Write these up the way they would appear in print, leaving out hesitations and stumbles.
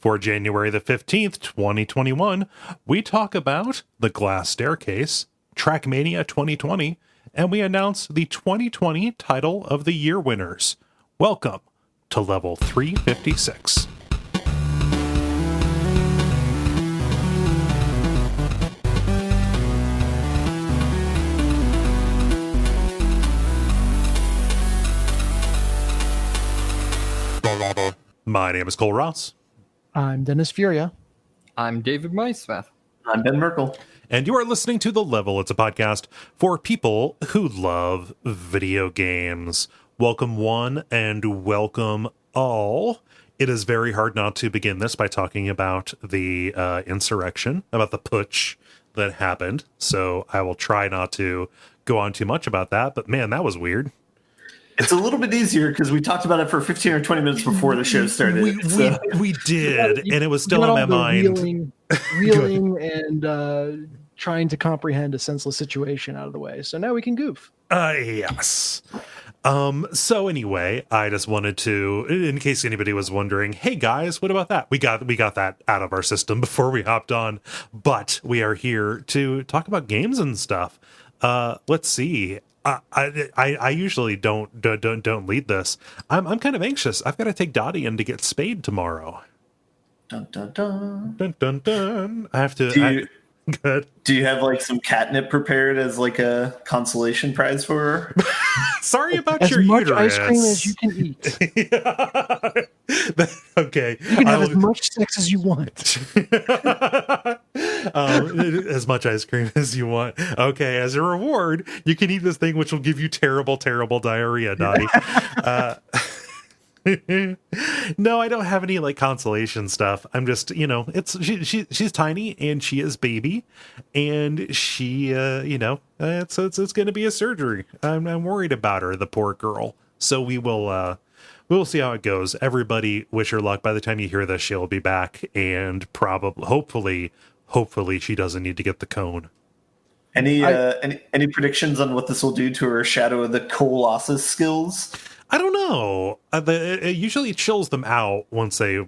For January the 15th, 2021, we talk about The Glass Staircase, Trackmania 2020, and we announce the 2020 Title of the Year winners. Welcome to Level 356. My name is Cole Ross. I'm Dennis Furia. I'm David Maismith. I'm Ben Merkel. And you are listening to The Level. It's a podcast for people who love video games. Welcome one and welcome all. It is very hard not to begin this by talking about the insurrection, about the putsch that happened. So I will try not to go on too much about that. But man, that was weird. It's a little bit easier because we talked about it for 15 or 20 minutes before the show started. We did, and it was still in my mind. Reeling and trying to comprehend a senseless situation out of the way. So now we can goof. Yes. So anyway, I just wanted to, in case anybody was wondering, hey guys, what about that? We got that out of our system before we hopped on, but we are here to talk about games and stuff. Let's see. I usually don't lead this. I'm kind of anxious. I've got to take Dottie in to get spayed tomorrow. Dun, dun, dun. Dun, dun, dun. I have to. Good. Do you have like some catnip prepared as like a consolation prize for her? Sorry about as your much uterus. ice cream as you can eat. Okay. You can have as much sex as you want. As much ice cream as you want. Okay, as a reward, you can eat this thing, which will give you terrible, terrible diarrhea, Dottie. No, I don't have any like consolation stuff. I'm just, it's she's tiny and she is baby, and she, it's going to be a surgery. I'm worried about her, the poor girl. So we'll see how it goes. Everybody, wish her luck. By the time you hear this, she'll be back, and hopefully, she doesn't need to get the cone. Any predictions on what this will do to her Shadow of the Colossus skills? I don't know. It usually chills them out once they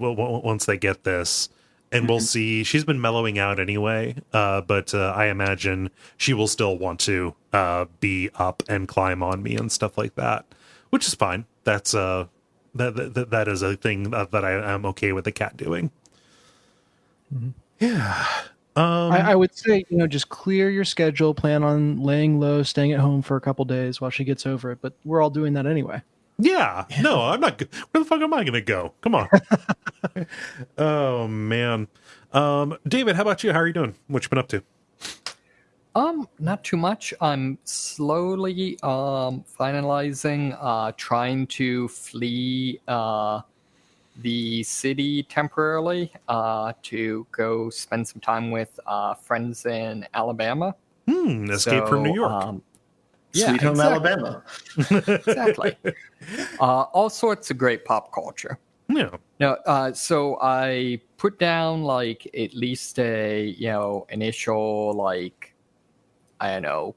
get this, and we'll see. She's been mellowing out anyway, but I imagine she will still want to be up and climb on me and stuff like that, which is fine. That's that is a thing that I am okay with the cat doing. Mm-hmm. Yeah. I would say, just clear your schedule, plan on laying low, staying at home for a couple days while she gets over it. But we're all doing that anyway. Yeah. No, I'm not. Where the fuck am I going to go? Come on. Oh, man. David, how about you? How are you doing? What you been up to? Not too much. I'm slowly finalizing trying to flee the city temporarily to go spend some time with friends in Alabama. Escape from New York. Sweet home Alabama. Exactly. All sorts of great pop culture. Yeah. No, so I put down like at least a initial like I don't know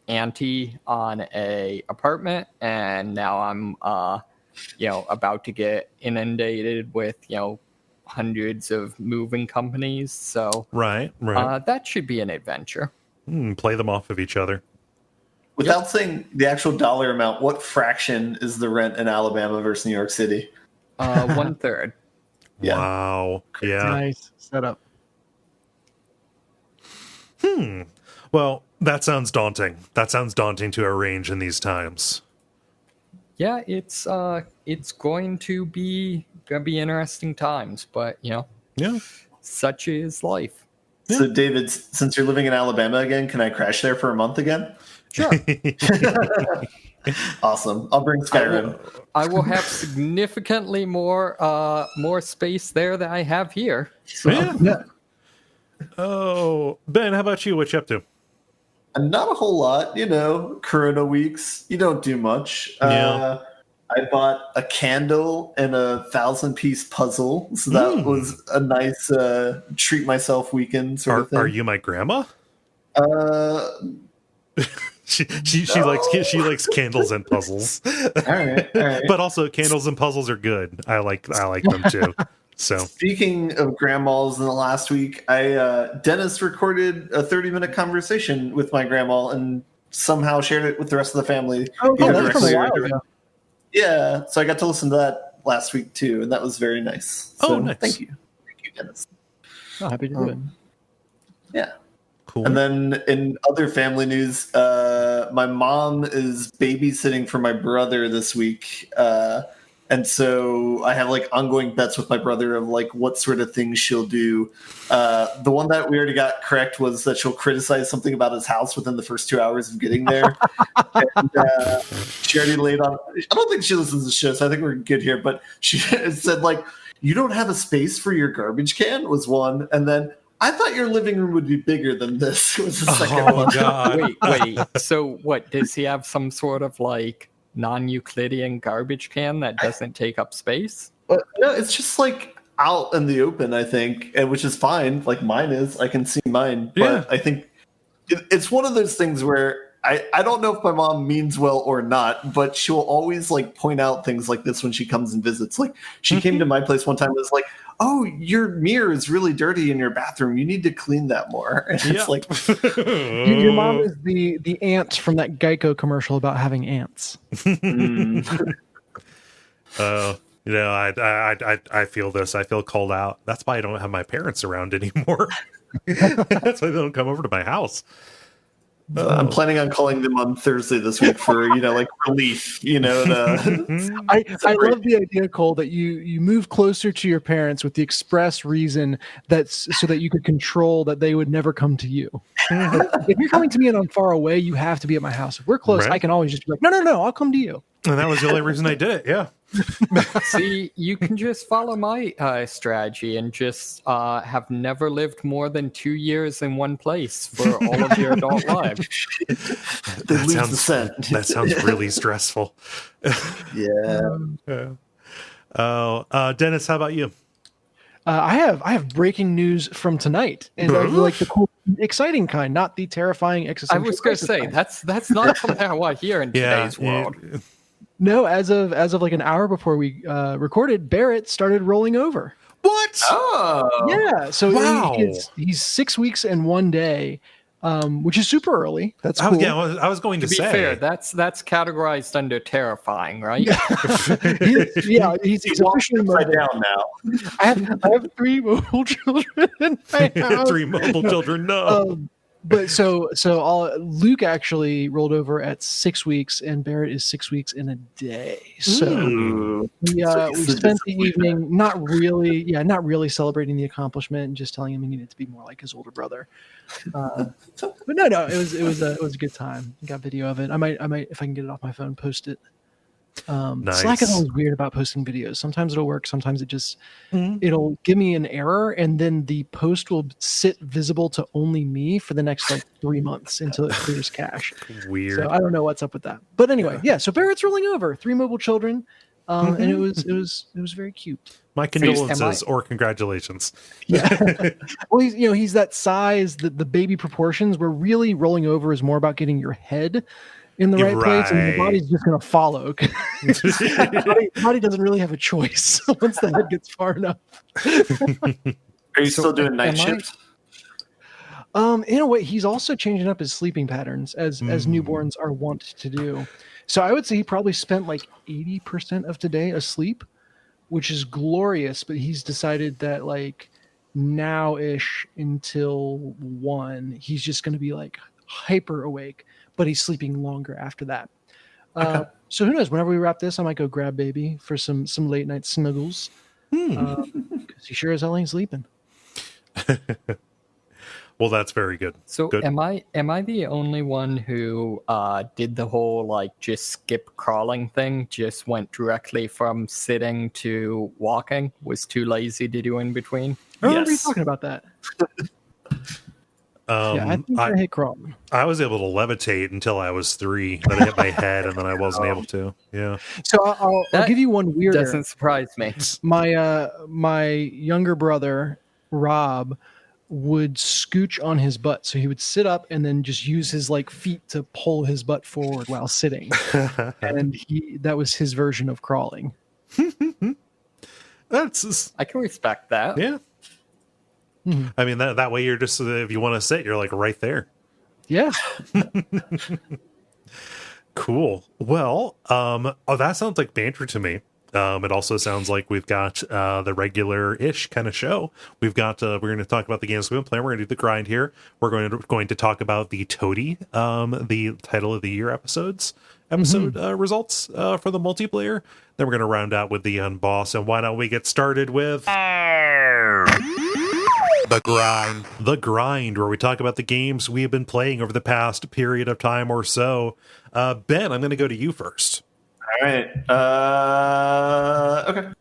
ante on a apartment, and now I'm about to get inundated with hundreds of moving companies. So right. That should be an adventure. Play them off of each other. Without saying the actual dollar amount, what fraction is the rent in Alabama versus New York City? 1/3. Yeah. Wow. Yeah. Nice setup. Well, that sounds daunting. That sounds daunting to arrange in these times. Yeah, it's going to be interesting times, but yeah, such is life. So, David, since you're living in Alabama again, can I crash there for a month again? Sure. Awesome. I'll bring Skyrim. I will have significantly more space there than I have here. So. Yeah. Oh, Ben, how about you? What you up to? Not a whole lot, Corona weeks. You don't do much. Yeah. I bought a candle and a 1,000-piece puzzle, so that was a nice treat myself weekend sort of thing. Are you my grandma? She likes candles and puzzles. All right. But also candles and puzzles are good. I like them too. So speaking of grandmas in the last week, Dennis recorded a 30-minute conversation with my grandma and somehow shared it with the rest of the family. Oh, yeah, either that's from a directly or while indirectly. ago. Yeah, so I got to listen to that last week too, and that was very nice. So Oh, nice. Thank you, Dennis. Oh, happy to do it. Yeah. cool. And then in other family news, my mom is babysitting for my brother this week. And so I have like ongoing bets with my brother of like what sort of things she'll do. The one that we already got correct was that she'll criticize something about his house within the first 2 hours of getting there. And she already laid on. I don't think she listens to the show, so I think we're good here. But she said like, "You don't have a space for your garbage can," was one, and then I thought your living room would be bigger than this. Was the second Oh one. God. Wait. So what? Does he have some sort of like non-Euclidean garbage can that doesn't take up space? But no, it's just like out in the open, I think, and which is fine. Like mine is, I can see mine, but Yeah. I think it's one of those things where I don't know if my mom means well or not, but she'll always like point out things like this when she comes and visits. Like she came to my place one time and was like, "Oh, your mirror is really dirty in your bathroom. You need to clean that more." And Yep. it's like, Your mom is the ant from that Geico commercial about having ants. You know, I feel this. I feel called out. That's why I don't have my parents around anymore. That's why they don't come over to my house. I'm planning on calling them on Thursday this week for like relief. I love the idea, Cole, that you move closer to your parents with the express reason that's so that you could control that they would never come to you. If you're coming to me and I'm far away, you have to be at my house. If we're close, Right. I can always just be like, no, I'll come to you. And that was the only reason I did it. Yeah. See, you can just follow my strategy and just have never lived more than 2 years in one place for all of your adult life. They lose the scent. That sounds really stressful. Yeah. Dennis, how about you? I have breaking news from tonight, and I feel like the cool, exciting kind, not the terrifying existential. I was going to say kind. that's not something I want to hear in today's world. No, as of like an hour before we recorded, Barrett started rolling over. What? Oh. Yeah, so Wow. he's 6 weeks and 1 day, which is super early. That's I cool. was going to To be say. fair, that's categorized under terrifying, right? he's officially Upside mobile. down now. I have 3 mobile children in my house. 3 mobile children. No. But so Luke actually rolled over at 6 weeks, and Barrett is 6 weeks in a day. So Ooh. we So it's a spent the disappointment. evening not really celebrating the accomplishment and just telling him he needed to be more like his older brother. But no, it was a good time. Got video of it. I might if I can get it off my phone, post it. Nice. Slack is always weird about posting videos. Sometimes it'll work. Sometimes it just it'll give me an error, and then the post will sit visible to only me for the next like 3 months until it clears cache. Weird. So I don't know what's up with that. But anyway, yeah. So Barrett's rolling over 3 mobile children, and it was very cute. My condolences or congratulations. Yeah. Well, he's that size that the baby proportions where really rolling over is more about getting your head in the right place, and the body's just going to follow. The body doesn't really have a choice once the head gets far enough. Are you still doing night shift? In a way, he's also changing up his sleeping patterns as newborns are wont to do. So I would say he probably spent like 80% of today asleep, which is glorious. But he's decided that like now-ish until 1, he's just going to be like hyper awake, but he's sleeping longer after that. So who knows? Whenever we wrap this, I might go grab baby for some late night snuggles. Because he sure as hell ain't sleeping. Well, that's very good. So Good. am I the only one who did the whole like just skip crawling thing? Just went directly from sitting to walking? Was too lazy to do in between? I remember you Yes. talking about that. Yeah, I think I hit crawling. I was able to levitate until I was 3. Then I hit my head, and then I wasn't able to. Yeah. So I'll That give you one weirder. Doesn't surprise me. My younger brother Rob would scooch on his butt, so he would sit up and then just use his like feet to pull his butt forward while sitting, and that was his version of crawling. That's I can respect that. yeah. Mhm. I mean that way you're just if you want to sit, you're like right there. Yeah. Cool. Well, oh, that sounds like banter to me. It also sounds like we've got the regular-ish kind of show. We've got we're going to talk about the games we've been playing. We're going to do the grind here. We're going to talk about the Toady, the title of the year episode results for the multiplayer. Then we're going to round out with the unboss. And why don't we get started with the grind? The grind, where we talk about the games we have been playing over the past period of time or so. Ben, I'm going to go to you first. All right. Okay.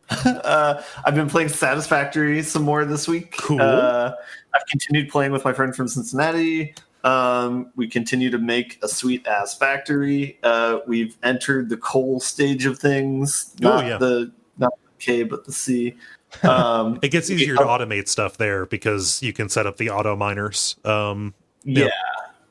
I've been playing Satisfactory some more this week. Cool. I've continued playing with my friend from Cincinnati. We continue to make a sweet ass factory. We've entered the Kole stage of things. Not the K, but the C. It gets easier to automate stuff there because you can set up the auto miners. Yeah.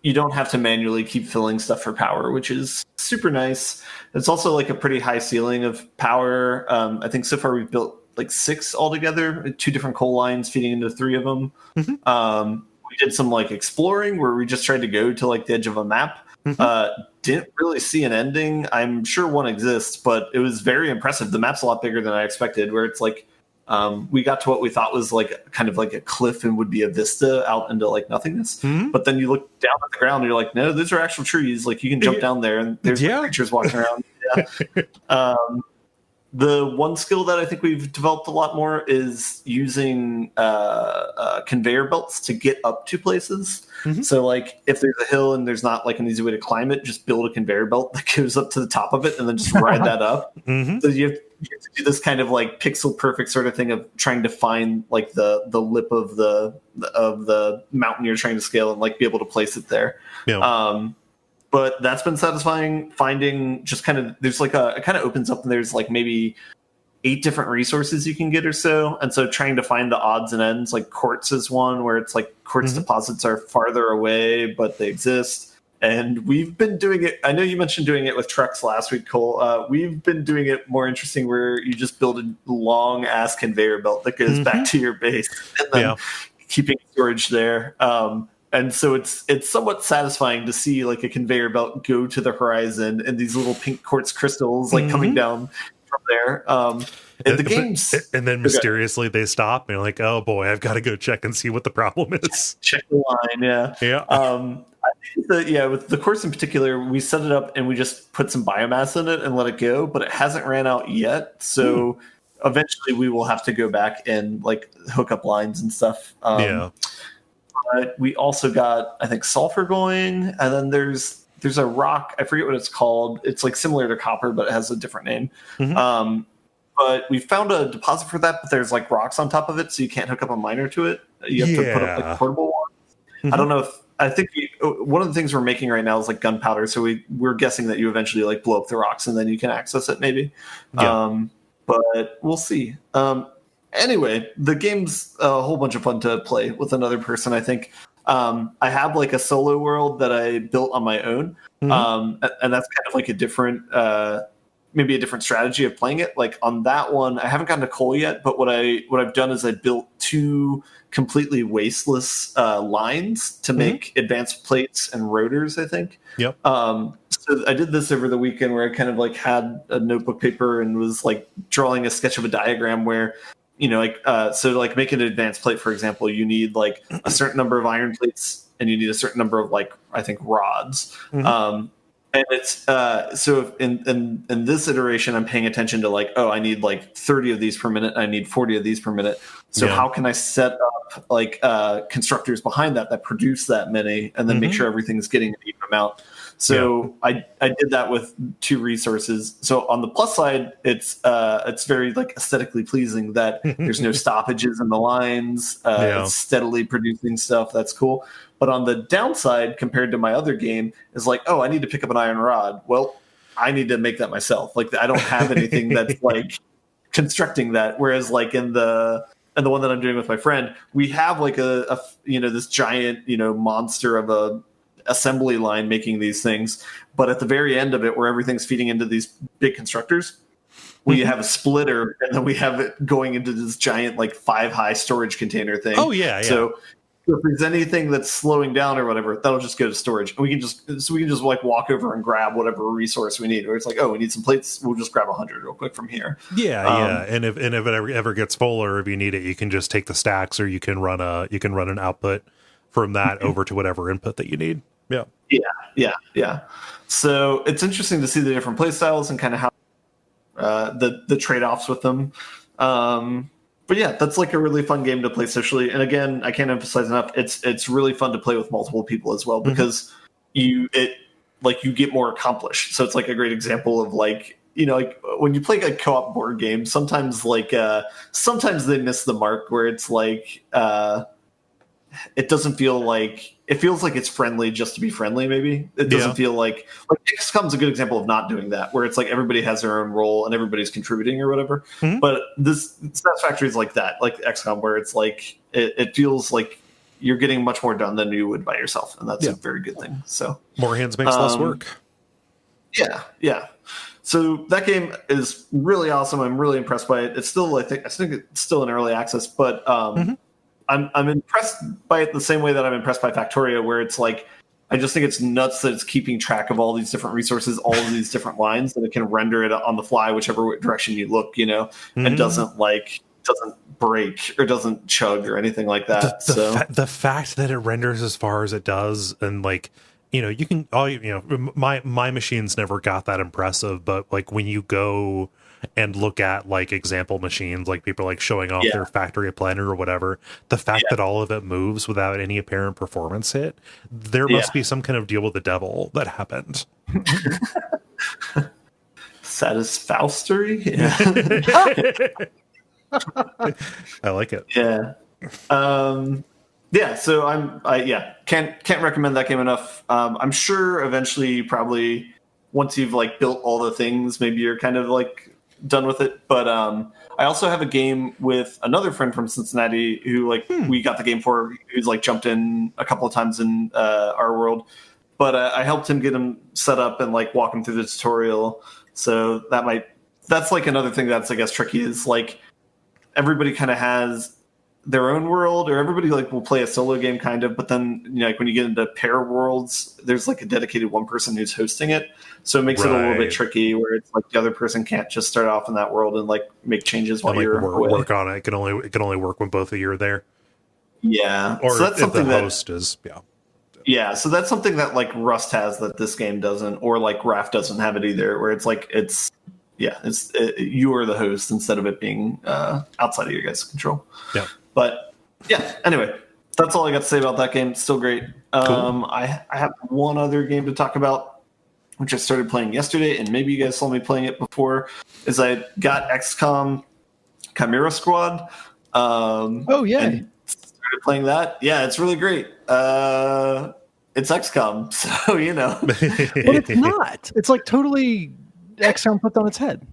You don't have to manually keep filling stuff for power, which is super nice. It's also like a pretty high ceiling of power. I think so far we've built like 6 altogether, 2 different coal lines feeding into 3 of them. Mm-hmm. We did some like exploring where we just tried to go to like the edge of a map. Didn't really see an ending. I'm sure one exists, but it was very impressive. The map's a lot bigger than I expected, where it's like we got to what we thought was like kind of like a cliff and would be a vista out into like nothingness. Mm-hmm. But then you look down at the ground and you're like, no, those are actual trees. Like you can jump down there and there's creatures walking around. Yeah. The one skill that I think we've developed a lot more is using conveyor belts to get up to places. Mm-hmm. So like if there's a hill and there's not like an easy way to climb it, just build a conveyor belt that goes up to the top of it and then just ride that up. Mm-hmm. So you have to do this kind of like pixel perfect sort of thing of trying to find like the lip of the mountain you're trying to scale and like be able to place it there. Yeah. But that's been satisfying. Finding just kind of there's like it kind of opens up and there's like maybe 8 different resources you can get or so, and so trying to find the odds and ends. Like quartz is one where it's like quartz deposits are farther away, but they exist. And we've been doing it. I know you mentioned doing it with trucks last week, Kole. We've been doing it more interesting, where you just build a long ass conveyor belt that goes back to your base, and then keeping storage there. And so it's somewhat satisfying to see like a conveyor belt go to the horizon and these little pink quartz crystals like coming down from there. And the games, and then mysteriously they stop, and you're like, "Oh boy, I've got to go check and see what the problem is." Check the line, yeah. I think that, with the course in particular, we set it up and we just put some biomass in it and let it go, but it hasn't ran out yet. So eventually we will have to go back and like hook up lines and stuff. But we also got, I think, sulfur going, and then there's a rock. I forget what it's called. It's like similar to copper, but it has a different name. But we found a deposit for that, but there's like rocks on top of it, so you can't hook up a miner to it. You have to put up like portable ones. I don't know if I think one of the things we're making right now is like gunpowder, so we're guessing that you eventually like blow up the rocks and then you can access it maybe. But we'll see. Anyway, the game's a whole bunch of fun to play with another person, I think. I have like a solo world that I built on my own. And that's kind of like a different, maybe a different strategy of playing it. Like on that one, I haven't gotten to Kole yet, but what I've done is I built 2 completely wasteless lines to make advanced plates and rotors, I think. So I did this over the weekend where I kind of like had a notebook paper and was like drawing a sketch of a diagram where, so to like make an advanced plate, for example, you need like a certain number of iron plates and you need a certain number of like, I think, rods. And it's so in this iteration, I'm paying attention to like, I need like 30 of these per minute. I need 40 of these per minute. So how can I set up like constructors behind that produce that many and then make sure everything's getting an even amount? So I did that with 2 resources. So on the plus side, it's very like aesthetically pleasing that there's no stoppages in the lines. It's steadily producing stuff. That's cool. But on the downside, compared to my other game, is like, I need to pick up an iron rod. Well, I need to make that myself. Like I don't have anything that's like constructing that. Whereas like in the one that I'm doing with my friend, we have like a this giant monster of a assembly line making these things. But at the very end of it, where everything's feeding into these big constructors, we have a splitter, and then we have it going into this giant like 5-high storage container thing. Oh yeah. So if there's anything that's slowing down or whatever, that'll just go to storage, and we can just like walk over and grab whatever resource we need. Or it's like, oh, we need some plates, we'll just grab 100 real quick from here. Yeah. And if it ever gets full, or if you need it, you can just take the stacks, or you can run an output from that over to whatever input that you need. Yeah. So it's interesting to see the different play styles and kind of how the trade-offs with them. But yeah, that's like a really fun game to play socially. And again, I can't emphasize enough, it's really fun to play with multiple people as well, because you get more accomplished. So it's like a great example of like, like when you play a co-op board game, sometimes they miss the mark, where it's like it doesn't feel like, it feels like it's friendly just to be friendly. Maybe it doesn't feel like XCOM's a good example of not doing that, where it's like everybody has their own role and everybody's contributing or whatever. But this Satisfactory is like that, like XCOM, where it's like it feels like you're getting much more done than you would by yourself, and that's a very good thing. So more hands makes less work. Yeah. So that game is really awesome. I'm really impressed by it. It's still, I think it's still in early access, but I'm impressed by it the same way that I'm impressed by Factorio, where it's like, I just think it's nuts that it's keeping track of all these different resources, all of these different lines, and it can render it on the fly, whichever direction you look, and doesn't break or doesn't chug or anything like that. The fact that it renders as far as it does, and like, you can my machines never got that impressive, but like when you go and look at like example machines, like people like showing off their factory planner or whatever, the fact that all of it moves without any apparent performance hit, there must be some kind of deal with the devil that happened. SatisFaustory? I like it. So I can't recommend that game enough. I'm sure eventually, probably once you've like built all the things, maybe you're kind of like done with it. But I also have a game with another friend from Cincinnati who we got the game for, who's like jumped in a couple of times in our world, but I helped him get him set up and like walk him through the tutorial. So that's like another thing that's, I guess, tricky, is like everybody kind of has their own world, or everybody like will play a solo game kind of, but then like when you get into pair worlds, there's like a dedicated one person who's hosting it, so it makes it a little bit tricky, where it's like the other person can't just start off in that world and like make changes while you're work on it. It can only work when both of you are there. Or so that's something the host is so that's something that like Rust has that this game doesn't, or like Raft doesn't have it either, where it's like you are the host instead of it being outside of your guys' control. But anyway, that's all I got to say about that game. It's still great. Cool. I have one other game to talk about, which I started playing yesterday, and maybe you guys saw me playing it before, is I got XCOM Chimera Squad. And started playing that. Yeah, it's really great. It's XCOM, so But it's not. It's like totally XCOM flipped on its head.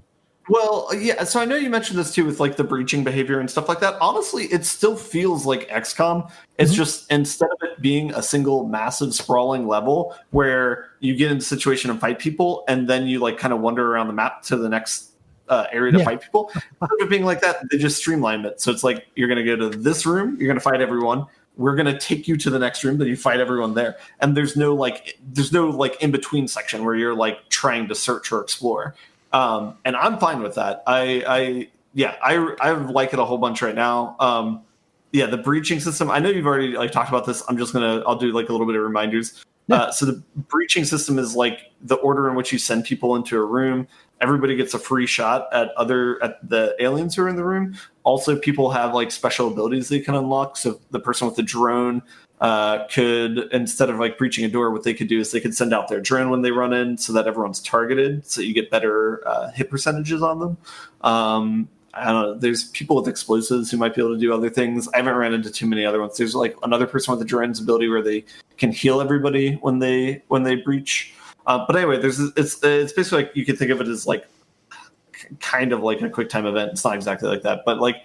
Well, yeah, so I know you mentioned this too with like the breaching behavior and stuff like that. Honestly, it still feels like XCOM. It's just, instead of it being a single massive sprawling level where you get into a situation and fight people, and then you like kind of wander around the map to the next area to fight people, instead of it being like that, they just streamlined it. So it's like, you're going to go to this room, you're going to fight everyone. We're going to take you to the next room, then you fight everyone there. And there's no in between section where you're like trying to search or explore. And I'm fine with that. I like it a whole bunch right now. The breaching system, I know you've already like talked about this. I'll do like a little bit of reminders. So the breaching system is like the order in which you send people into a room. Everybody gets a free shot at the aliens who are in the room. Also, people have like special abilities they can unlock. So the person with the drone could, instead of like breaching a door, what they could do is they could send out their drone when they run in, so that everyone's targeted, so you get better hit percentages on them. I don't know. There's people with explosives who might be able to do other things. I haven't ran into too many other ones. There's like another person with a drone's ability where they can heal everybody when they breach. But anyway, it's basically like, you could think of it as like kind of like a quick time event. It's not exactly like that, but like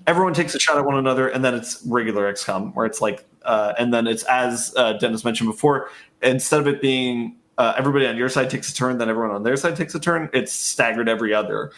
everyone takes a shot at one another, and then it's regular XCOM, where it's like and then it's, as Dennis mentioned before, instead of it being everybody on your side takes a turn, then everyone on their side takes a turn. It's staggered every other.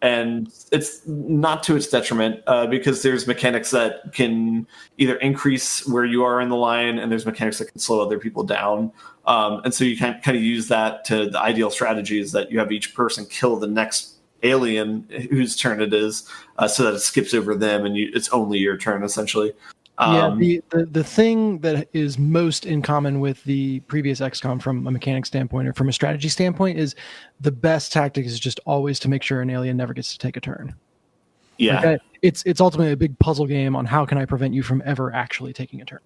And it's not to its detriment because there's mechanics that can either increase where you are in the line, and there's mechanics that can slow other people down. And so you can kind of use that to the ideal strategy is that you have each person kill the next alien whose turn it is so that it skips over them and it's only your turn essentially. The thing that is most in common with the previous XCOM from a mechanic standpoint or from a strategy standpoint is the best tactic is just always to make sure an alien never gets to take a turn. Yeah. Like it's ultimately a big puzzle game on how can I prevent you from ever actually taking a turn.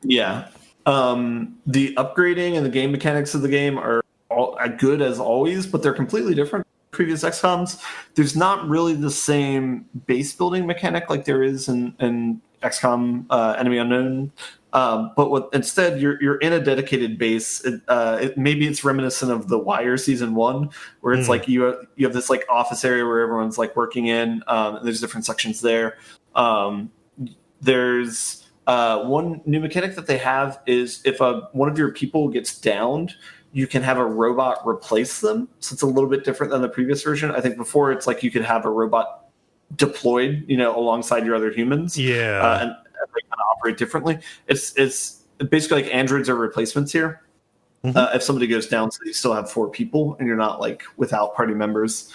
Yeah. The upgrading and the game mechanics of the game are all good as always, but they're completely different from previous XCOMs. There's not really the same base building mechanic like there is in XCOM Enemy Unknown, but instead you're in a dedicated base. Maybe it's reminiscent of The Wire season 1, where it's like you have this like office area where everyone's like working in. And there's different sections there. There's one new mechanic that they have is if one of your people gets downed, you can have a robot replace them. So it's a little bit different than the previous version. I think before it's like you could have a robot deployed, alongside your other humans. Yeah. And they kind of operate differently. It's basically like androids are replacements here. If somebody goes down, so you still have 4 people and you're not like without party members.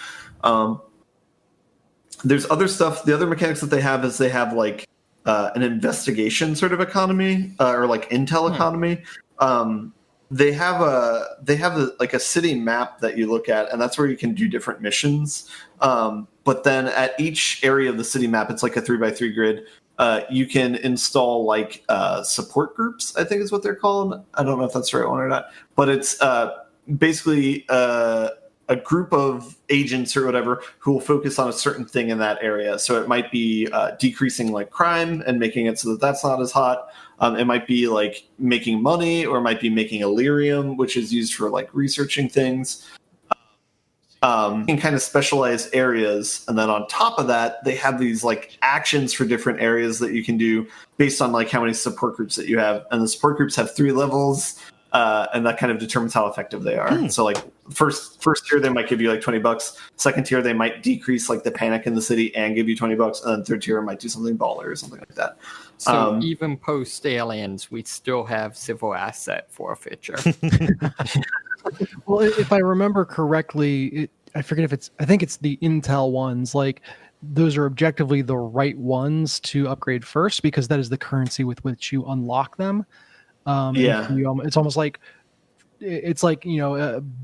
There's other stuff. The other mechanics that they have is they have like an investigation sort of economy or like intel economy. They have a city map that you look at, and that's where you can do different missions. But then at each area of the city map, it's like a 3x3 grid. You can install like support groups, I think is what they're called. I don't know if that's the right one or not, but it's basically a group of agents or whatever who will focus on a certain thing in that area. So it might be decreasing like crime and making it so that that's not as hot. It might be like making money, or it might be making Illyrium, which is used for like researching things. You can kind of specialize areas, and then on top of that, they have these like actions for different areas that you can do based on like how many support groups that you have. And the support groups have 3 levels, and that kind of determines how effective they are. So like first tier, they might give you like $20. Second tier, they might decrease like the panic in the city and give you $20, and then third tier might do something baller or something like that. So even post aliens, we still have civil asset forfeiture. Well, if I remember correctly, I think it's the Intel ones. Like those are objectively the right ones to upgrade first because that is the currency with which you unlock them. It's almost like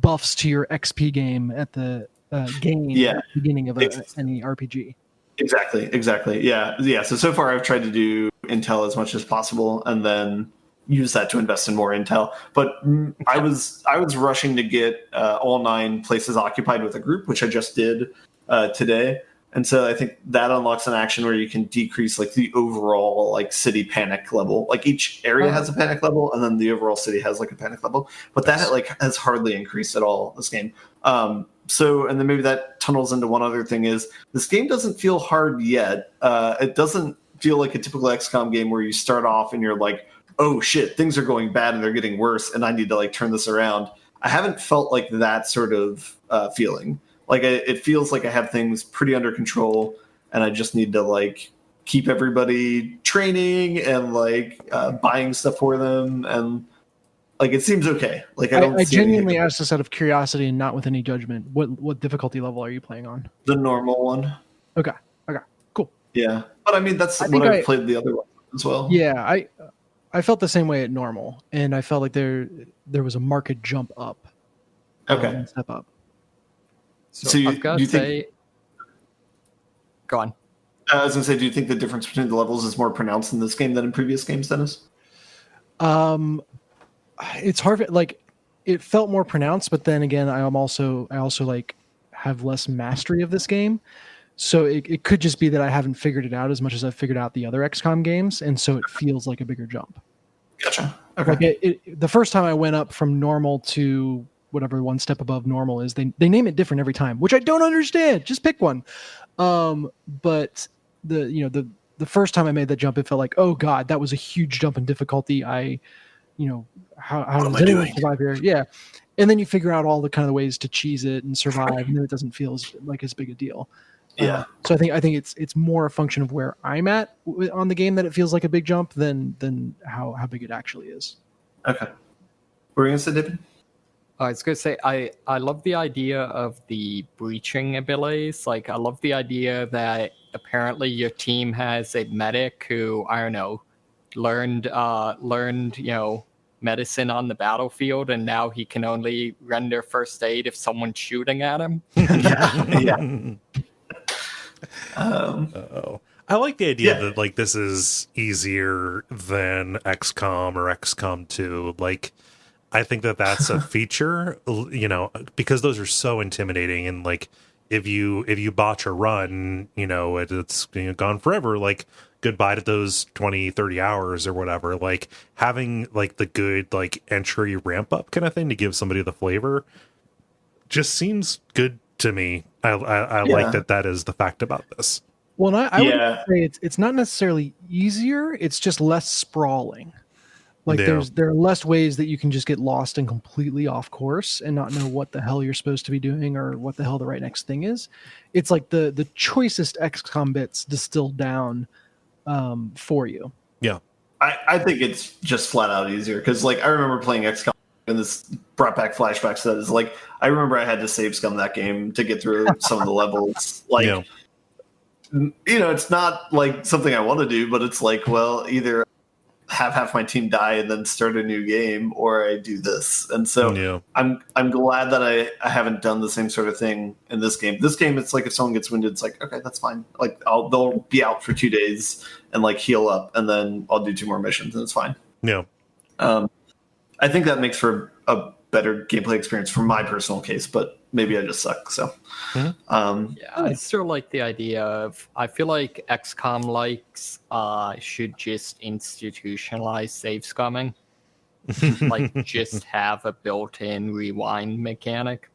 buffs to your XP game at the at the beginning of any RPG. Exactly. Yeah. So far I've tried to do Intel as much as possible, and then use that to invest in more intel. But I was rushing to get all 9 places occupied with a group, which I just did today. And so I think that unlocks an action where you can decrease like the overall like city panic level. Like each area has a panic level, and then the overall city has like a panic level. But that like has hardly increased at all this game. And then maybe that tunnels into one other thing is this game doesn't feel hard yet. It doesn't feel like a typical XCOM game where you start off and you're like, oh shit, things are going bad and they're getting worse, and I need to like turn this around. I haven't felt like that sort of feeling. Like it feels like I have things pretty under control, and I just need to like keep everybody training and like buying stuff for them, and like it seems okay. Like I genuinely asked this out of curiosity and not with any judgment. What difficulty level are you playing on? The normal one. Okay, cool. Yeah, but I mean that's what I've played the other one as well. Yeah, I felt the same way at normal, and I felt like there was a marked jump up. Okay, step up. So I've got to say, go on. I was going to say, do you think the difference between the levels is more pronounced in this game than in previous games, Dennis? It's hard. Like, it felt more pronounced, but then again, I also like have less mastery of this game, so it could just be that I haven't figured it out as much as I've figured out the other XCOM games, and so it feels like a bigger jump. Gotcha. Okay. Like the first time I went up from normal to whatever one step above normal is, they name it different every time, which I don't understand. Just pick one. But the first time I made that jump, it felt like, oh god, that was a huge jump in difficulty. I how am does I anyone doing? survive here? Yeah. And then you figure out all the kind of ways to cheese it and survive, and then it doesn't feel as big a deal. Yeah. So I think it's more a function of where I'm at on the game that it feels like a big jump than how big it actually is. Okay. Were you gonna say, David? I was going to say, I love the idea of the breaching abilities. Like, I love the idea that apparently your team has a medic who, I don't know, learned medicine on the battlefield, and now he can only render first aid if someone's shooting at him. Yeah. I like the idea Yeah. that like this is easier than XCOM or XCOM 2. Like, I think that that's a feature, because those are so intimidating. And like, if you botch a run, it's gone forever. Like, goodbye to those 20, 30 hours or whatever. Like, having like the good like entry ramp up kind of thing to give somebody the flavor just seems good to me. I like that is the fact about this. Well, and I would say it's not necessarily easier. It's just less sprawling. Like there are less ways that you can just get lost and completely off course and not know what the hell you're supposed to be doing or what the hell the right next thing is. It's like the choicest XCOM bits distilled down for you. Yeah. I think it's just flat out easier because like I remember playing XCOM and this brought back flashbacks that is like I remember I had to save scum that game to get through some of the levels. Like it's not like something I want to do, but it's like, well, either have half my team die and then start a new game, or I do this. And so I'm glad that I haven't done the same sort of thing in this game. This game, it's like if someone gets wounded, it's like, okay, that's fine. Like they'll be out for 2 days and like heal up, and then I'll do 2 more missions and it's fine. Yeah. I think that makes for a better gameplay experience for my personal case, but maybe I just suck. So, I still like the idea of. I feel like XCOM likes should just institutionalize save scumming, like just have a built-in rewind mechanic.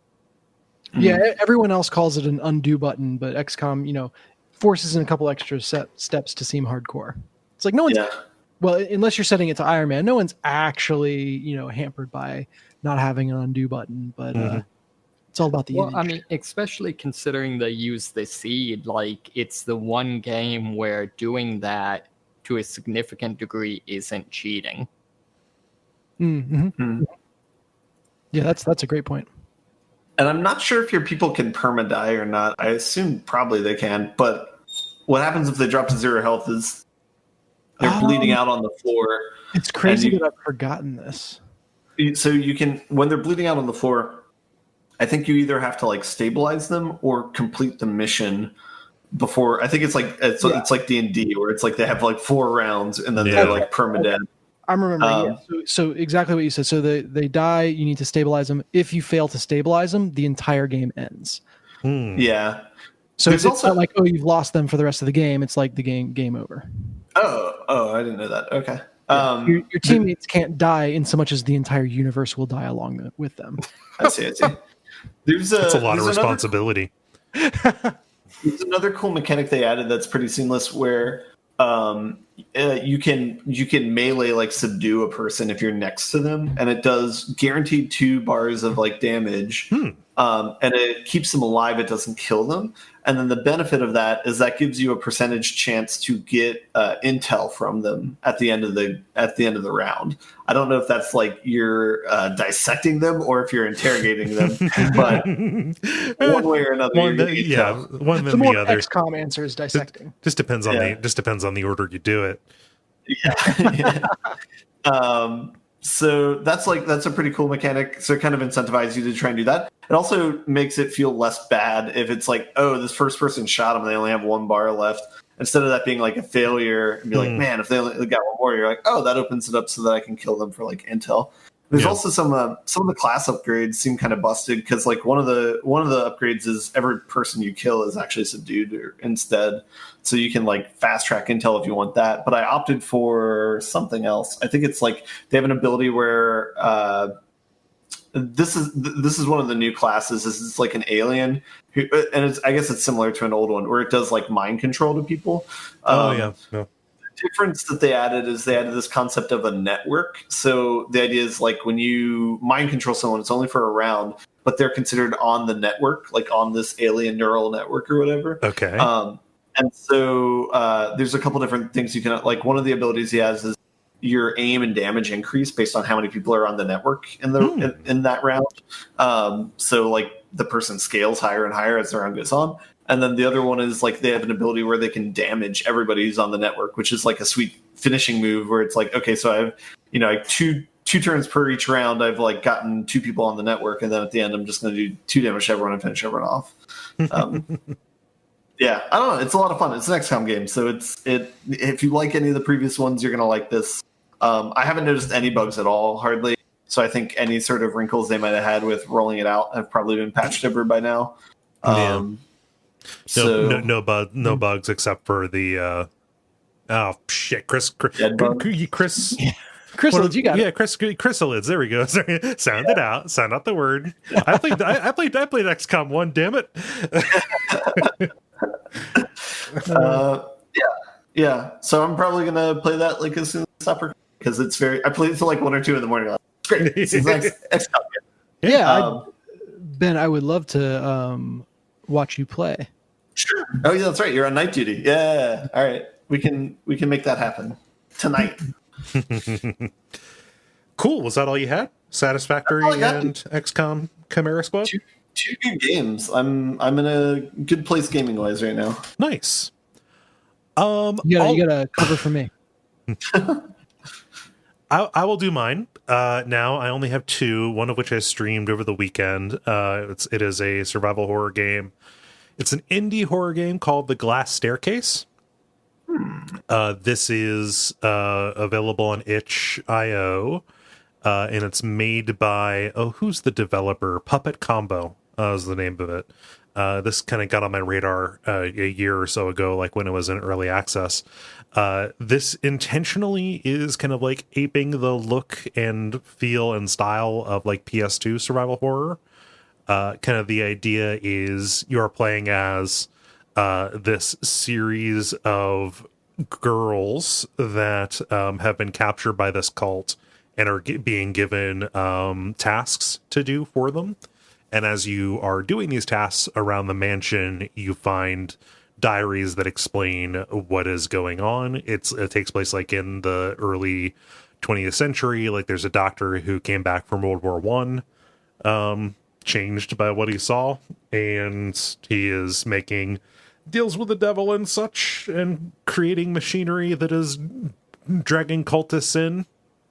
Yeah, everyone else calls it an undo button, but XCOM, forces in a couple extra steps to seem hardcore. It's like no one's. Yeah. Well, unless you're setting it to Iron Man, no one's actually, hampered by not having an undo button, but it's all about the image. I mean, especially considering they use the seed, like it's the one game where doing that to a significant degree isn't cheating. Mm-hmm. Yeah, that's a great point. And I'm not sure if your people can perma-die or not. I assume probably they can, but what happens if they drop to 0 health is they're bleeding out on the floor. It's crazy that I've forgotten this. So you can, when they're bleeding out on the floor, I think you either have to like stabilize them or complete the mission before. I think it's like it's like D&D where it's like they have like 4 rounds and then they're like permadead. I'm remembering. So exactly what you said. So they die. You need to stabilize them. If you fail to stabilize them, the entire game ends. Yeah. So it's also not like, oh, you've lost them for the rest of the game. It's like the game over. Oh, I didn't know that. Okay. Your teammates can't die in so much as the entire universe will die along with them. I see. That's a lot of responsibility. There's another cool mechanic they added that's pretty seamless where you can melee like subdue a person if you're next to them, and it does guaranteed 2 bars of like damage. And it keeps them alive. It doesn't kill them. And then the benefit of that is that gives you a percentage chance to get intel from them at the end of the round. I don't know if that's like you're dissecting them or if you're interrogating them, but one way or another, one than the other. XCOM answer is dissecting. Just depends on the order you do it. Yeah. So that's a pretty cool mechanic. So it kind of incentivizes you to try and do that. It also makes it feel less bad if it's like, oh, this first person shot him, they only have 1 bar left. Instead of that being like a failure and be like, man, if they only got 1 more, you're like, oh, that opens it up so that I can kill them for like intel. There's also some of the class upgrades seem kind of busted because like one of the upgrades is every person you kill is actually subdued instead, so you can like fast track intel if you want that. But I opted for something else. I think it's like they have an ability where this is one of the new classes. This is like an alien, and I guess it's similar to an old one where it does like mind control to people. difference that they added is they added this concept of a network. So the idea is like when you mind control someone, it's only for a round, but they're considered on the network, like on this alien neural network or whatever. Okay. And so there's a couple different things you can, like one of the abilities he has is your aim and damage increase based on how many people are on the network in the in that round. So like the person scales higher and higher as the round goes on. And then the other one is like they have an ability where they can damage everybody who's on the network, which is like a sweet finishing move where it's like, okay, so I have, like two turns per each round. I've like gotten 2 people on the network, and then at the end, I'm just going to do 2 damage to everyone and finish everyone off. Yeah, I don't know. It's a lot of fun. It's an XCOM game, so if you like any of the previous ones, you're going to like this. I haven't noticed any bugs at all, hardly. So I think any sort of wrinkles they might have had with rolling it out have probably been patched over by now. No bugs except for the Chrysalids, you got it. Yeah, chrysalids. There we go. Sorry. Sound it out. Sound out the word. I played XCOM 1, damn it. Yeah. So I'm probably gonna play that like as soon as I stop recording, because it's I played it till like 1 or 2 in the morning. Like, it's great. It's the next XCOM game. Yeah, Ben, I would love to watch you play. Sure. Oh yeah, that's right. You're on night duty. Yeah. All right. We can make that happen tonight. Cool. Was that all you had? Satisfactory and XCOM Chimera Squad? Two good games. I'm in a good place gaming wise right now. Nice. You got a cover for me. I will do mine. Now I only have 2, one of which I streamed over the weekend. It is a survival horror game. It's an indie horror game called The Glass Staircase. This is available on itch.io, and it's made by, who's the developer? Puppet Combo is the name of it. This kind of got on my radar a year or so ago, like when it was in early access. This intentionally is kind of like aping the look and feel and style of like PS2 survival horror. Kind of the idea is you're playing as this series of girls that have been captured by this cult and are being given tasks to do for them. And as you are doing these tasks around the mansion, you find diaries that explain what is going on. It takes place like in the early 20th century. Like there's a doctor who came back from World War I, changed by what he saw, and he is making deals with the devil and such, and creating machinery that is dragging cultists in.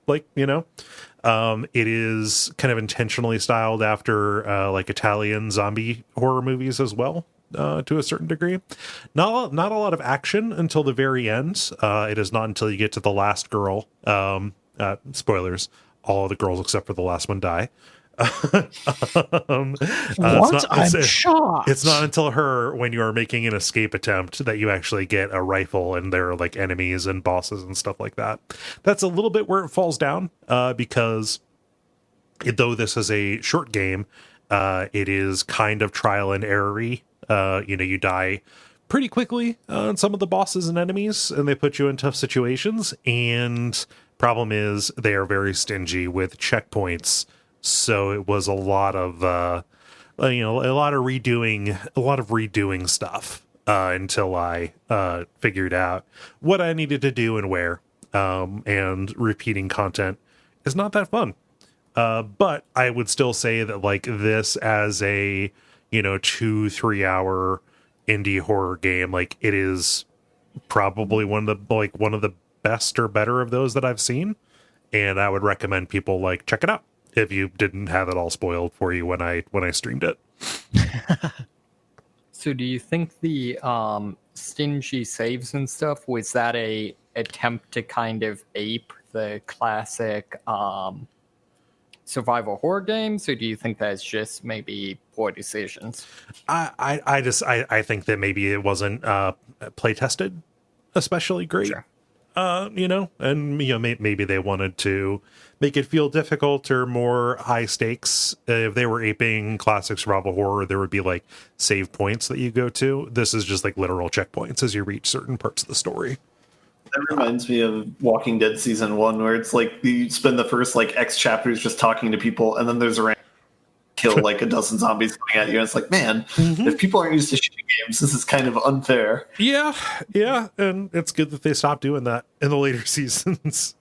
Like, it is kind of intentionally styled after like Italian zombie horror movies as well, to a certain degree. Not a lot of action until the very end. It is not until you get to the last girl. Spoilers: all the girls except for the last one die. I'm shocked. It's not until her, when you are making an escape attempt, that you actually get a rifle and there are like enemies and bosses and stuff like that. That's a little bit where it falls down, because though this is a short game, it is kind of trial and error-y. You die pretty quickly on some of the bosses and enemies, and they put you in tough situations. And problem is they are very stingy with checkpoints. So it was a lot of redoing stuff until I figured out what I needed to do and where. And repeating content is not that fun. But I would still say that like this as a 2-3 hour indie horror game, like it is probably one of the best or better of those that I've seen, and I would recommend people like check it out if you didn't have it all spoiled for you when I streamed it. So do you think the stingy saves and stuff, was that a attempt to kind of ape the classic survival horror games, or do you think that's just maybe poor decisions? I think that maybe it wasn't play tested especially great. Sure. And maybe they wanted to make it feel difficult or more high stakes. If they were aping classic survival horror, there would be like save points that you go to. This is just like literal checkpoints as you reach certain parts of the story. That reminds me of Walking Dead season 1, where it's like you spend the first like X chapters just talking to people, and then there's a random kill like a dozen zombies coming at you, and it's like, man, if people aren't used to shooting games, this is kind of unfair. Yeah, and it's good that they stopped doing that in the later seasons.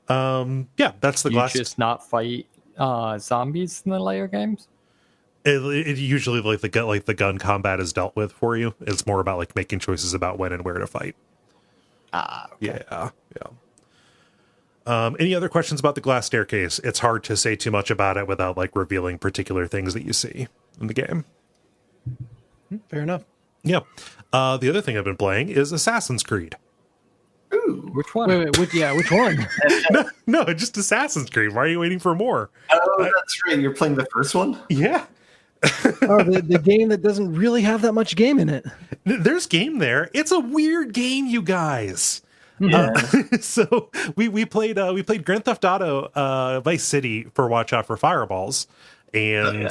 Yeah, that's the You glass. just not fight zombies in the later games? It usually like the gun combat is dealt with for you. It's more about like making choices about when and where to fight. Okay. Yeah. Any other questions about the glass staircase? It's hard to say too much about it without like revealing particular things that you see in the game. Fair enough. Yeah. The other thing I've been playing is Assassin's Creed. Ooh. Which one? Wait, which one? No, just Assassin's Creed. Why are you waiting for more? Oh, that's right. You're playing the first one? Yeah. Oh, the game that doesn't really have that much game in it. There's game there. It's a weird game, you guys. Yeah. So we played Grand Theft Auto Vice City for Watch Out for Fireballs, and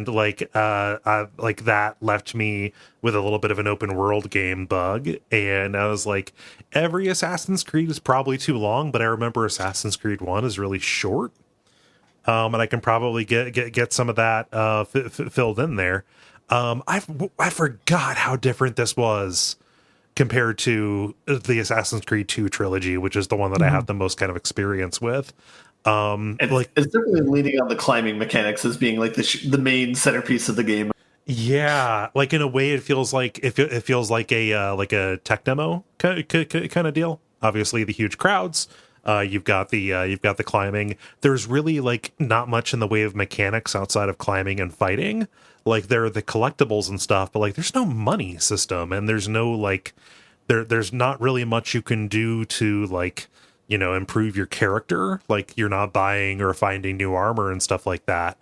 like that left me with a little bit of an open world game bug, and I was like, every Assassin's Creed is probably too long, but I remember Assassin's Creed 1 is really short. And I can probably get some of that filled in there. I forgot how different this was compared to the Assassin's Creed 2 trilogy, which is the one that I have the most kind of experience with. It's definitely leaning on the climbing mechanics as being like the main centerpiece of the game. Yeah, like in a way, it feels like it feels like a tech demo kind of deal. Obviously, the huge crowds. You've got the climbing. There's really like not much in the way of mechanics outside of climbing and fighting. Like there are the collectibles and stuff, but like there's no money system, and there's no like there's not really much you can do to like, you know, improve your character. Like you're not buying or finding new armor and stuff like that.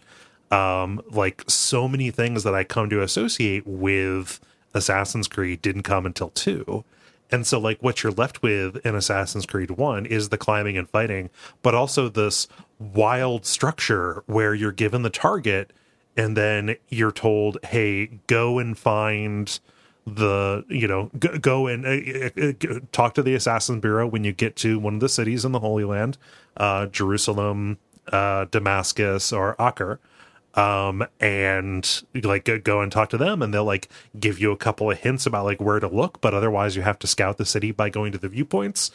Like so many things that I come to associate with Assassin's Creed didn't come until 2. And so, like, what you're left with in Assassin's Creed 1 is the climbing and fighting, but also this wild structure where you're given the target and then you're told, hey, go and find the, you know, go and talk to the Assassin Bureau when you get to one of the cities in the Holy Land, Jerusalem, Damascus, or Acre. And like go and talk to them, and they'll like give you a couple of hints about like where to look, but otherwise you have to scout the city by going to the viewpoints,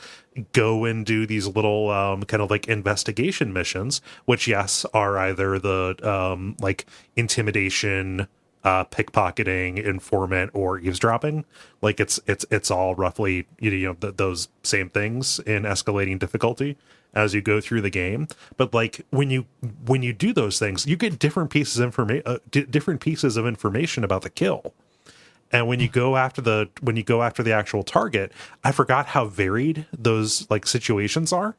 go and do these little kind of like investigation missions, which yes are either the like intimidation, pickpocketing, informant, or eavesdropping. Like it's all roughly those same things in escalating difficulty as you go through the game. But like when you do those things, you get different pieces of information about the kill. And when you go after the actual target, I forgot how varied those like situations are.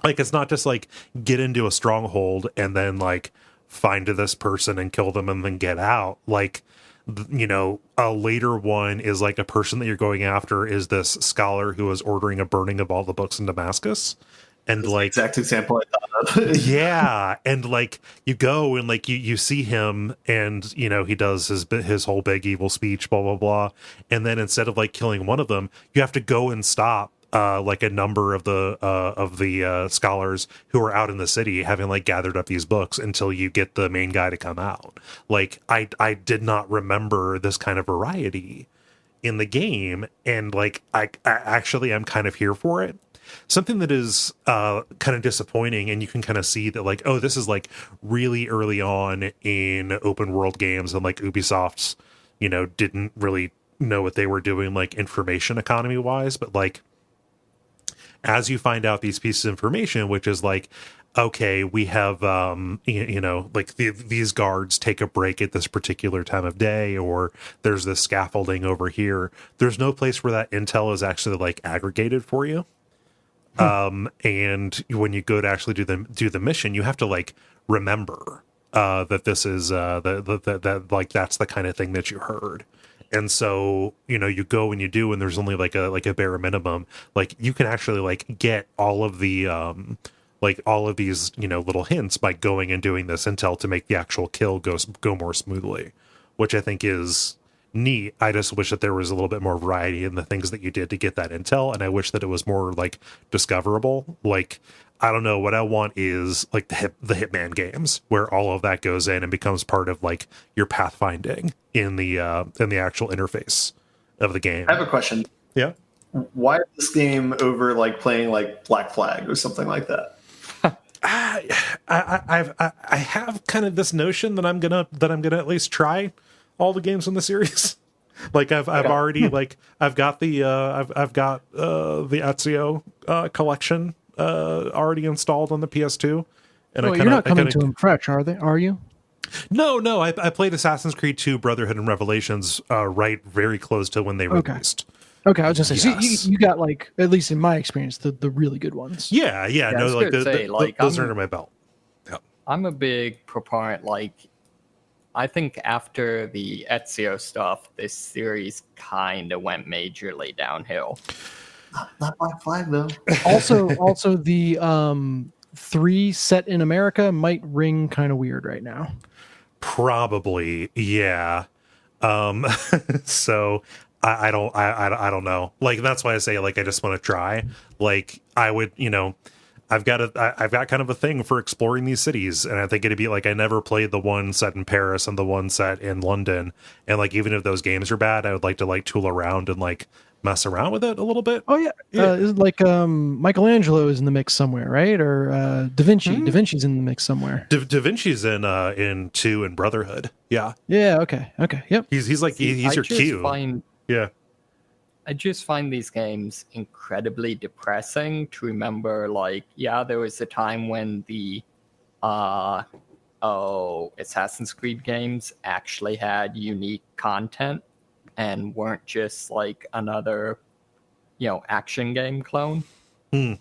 Like it's not just like get into a stronghold and then like find this person and kill them and then get out. Like, you know, a later one is like a person that you're going after is this scholar who is ordering a burning of all the books in Damascus. And that's like the exact example I thought of. Yeah, and like you go and like you see him, and you know he does his whole big evil speech, blah blah blah, and then instead of like killing one of them, you have to go and stop like a number of the scholars who are out in the city having like gathered up these books until you get the main guy to come out. Like I did not remember this kind of variety in the game, and like I actually am kind of here for it. Something that is kind of disappointing, and you can kind of see that like, oh, this is like really early on in open world games, and like Ubisoft's, you know, didn't really know what they were doing like information economy wise, but like as you find out these pieces of information, which is like, okay, we have you know, like these guards take a break at this particular time of day, or there's this scaffolding over here. There's no place where that intel is actually like aggregated for you. And when you go to actually do the mission, you have to like remember that this is that like that's the kind of thing that you heard. And so, you know, you go and you do, and there's only like a bare minimum. Like you can actually like get all of the like all of these, you know, little hints by going and doing this intel to make the actual kill go more smoothly, which I think is neat. I just wish that there was a little bit more variety in the things that you did to get that intel, and I wish that it was more like discoverable. Like, I don't know, what I want is like the Hitman games where all of that goes in and becomes part of like your pathfinding in the actual interface of the game. I have a question. Yeah. Why this game over like playing like Black Flag or something like that? I have kind of this notion that I'm gonna at least try all the games in the series. Like I've already like I've got the Ezio collection already installed on the PS2. And you're not coming to them fresh, are you? No. I played Assassin's Creed 2 Brotherhood and Revelations right very close to when they released. Okay, I was just saying, so you got like, at least in my experience, the really good ones. Yeah, no, like those are under my belt. Yeah. I'm a big proponent. Like, I think after the Ezio stuff, this series kind of went majorly downhill. Not Black Flag though. Also, the 3 set in America might ring kind of weird right now. Probably, yeah. So I don't know. Like, that's why I say, like, I just want to try. Like, I would, I've got kind of a thing for exploring these cities, and I think it'd be like, I never played the one set in Paris and the one set in London, and like, even if those games are bad, I would like to like tool around and like mess around with it a little bit. Oh yeah. Like Michelangelo is in the mix somewhere, right? Or Da Vinci. Da Vinci's in the mix somewhere. Da Vinci's in 2 and Brotherhood. Yeah. Yeah. Okay. Yep. He's like he's your Q. Yeah. I just find these games incredibly depressing to remember. Like, yeah, there was a time when the Assassin's Creed games actually had unique content and weren't just like another, action game clone. I'm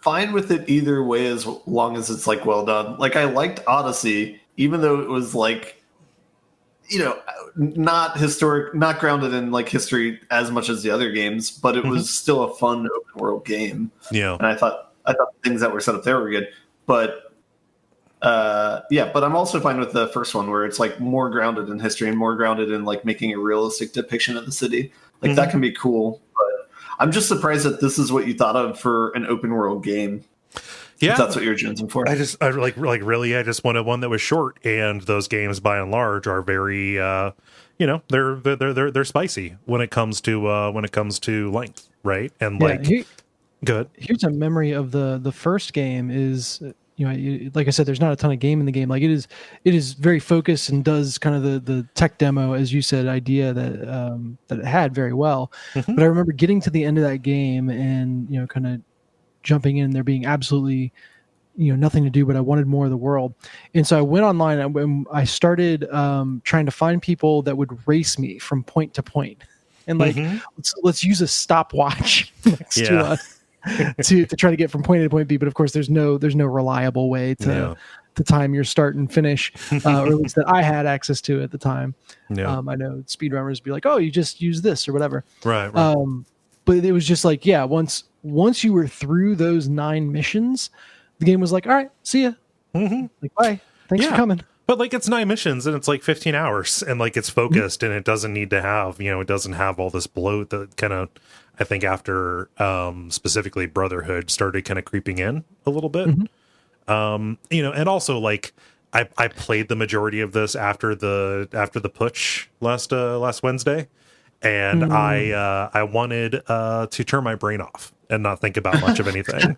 fine with it either way as long as it's like well done. Like, I liked Odyssey, even though it was like, not historic, not grounded in like history as much as the other games, but it was still a fun open world game. Yeah. And I thought the things that were set up there were good, but but I'm also fine with the first one where it's like more grounded in history and more grounded in like making a realistic depiction of the city. Like that can be cool, but I'm just surprised that this is what you thought of for an open world game. Yeah, if that's what you're jonesing for. I just wanted one that was short, and those games by and large are very, they're spicy when it comes to length, right? And good. Here's a memory of the first game is. Like I said, there's not a ton of game in the game. Like it is very focused and does kind of the tech demo, as you said, idea that it had very well. But I remember getting to the end of that game and kind of jumping in, there being absolutely nothing to do, but I wanted more of the world, and so I went online and I started trying to find people that would race me from point to point, and like let's use a stopwatch next to us. to try to get from point A to point B, but of course there's no reliable way to time your start and finish, or at least that I had access to at the time. I know speedrunners would be like, "Oh, you just use this or whatever." Right. But it was just like, once you were through those 9 missions, the game was like, "All right, see ya." Like, bye. Thanks for coming. But like, it's 9 missions and it's like 15 hours, and like it's focused, and it doesn't need to have it doesn't have all this bloat that kind of, I think after specifically Brotherhood started kind of creeping in a little bit. And also like I played the majority of this after the putsch last Wednesday, and I wanted to turn my brain off and not think about much of anything.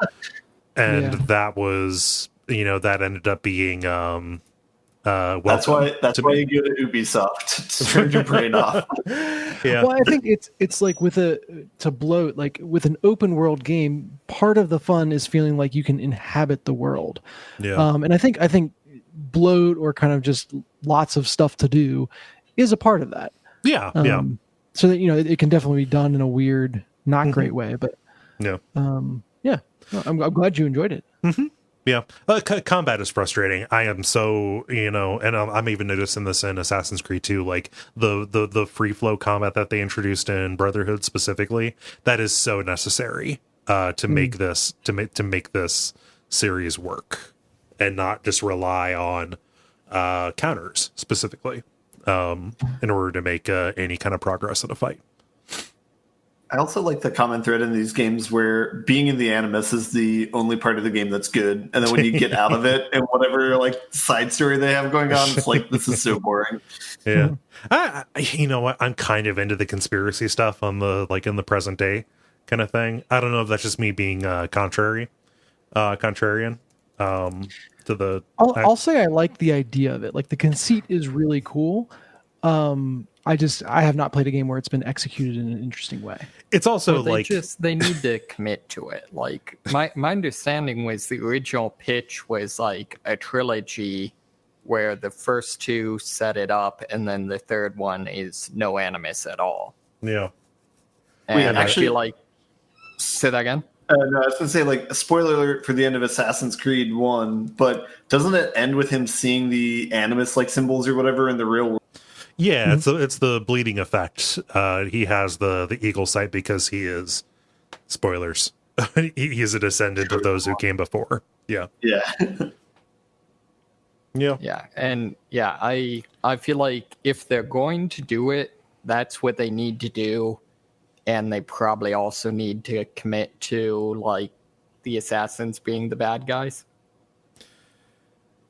And that was that ended up being that's why you go to Ubisoft to turn your brain off. Well, I think it's like to bloat, like with an open world game, part of the fun is feeling like you can inhabit the world. And I think bloat, or kind of just lots of stuff to do, is a part of that. So that it can definitely be done in a weird, not great way, but I'm glad you enjoyed it. Yeah, combat is frustrating. I am so, and I'm even noticing this in Assassin's Creed 2, like the free flow combat that they introduced in Brotherhood specifically, that is so necessary to make this series work, and not just rely on counters specifically. in order to make any kind of progress in a fight. I also like the common thread in these games where being in the Animus is the only part of the game that's good. And then when you get out of it and whatever like side story they have going on, it's like, this is so boring. Yeah. You know what? I'm kind of into the conspiracy stuff on the, like in the present day kind of thing. I don't know if that's just me being contrarian to the... I'll say I like the idea of it. Like the conceit is really cool. I have not played a game where it's been executed in an interesting way. It's also well, they need to commit to it. Like my understanding was the original pitch was like a trilogy where the first two set it up and then the third one is no Animus at all. Yeah. And I feel like, say that again? No, I was going to say, like, a spoiler alert for the end of Assassin's Creed 1, but doesn't it end with him seeing the Animus like symbols or whatever in the real world? Yeah, it's the bleeding effect. He has the eagle sight because he is, spoilers, he is a descendant of those who came before. Yeah. Yeah. Yeah. Yeah. And yeah, I feel like if they're going to do it, that's what they need to do. And they probably also need to commit to like the assassins being the bad guys.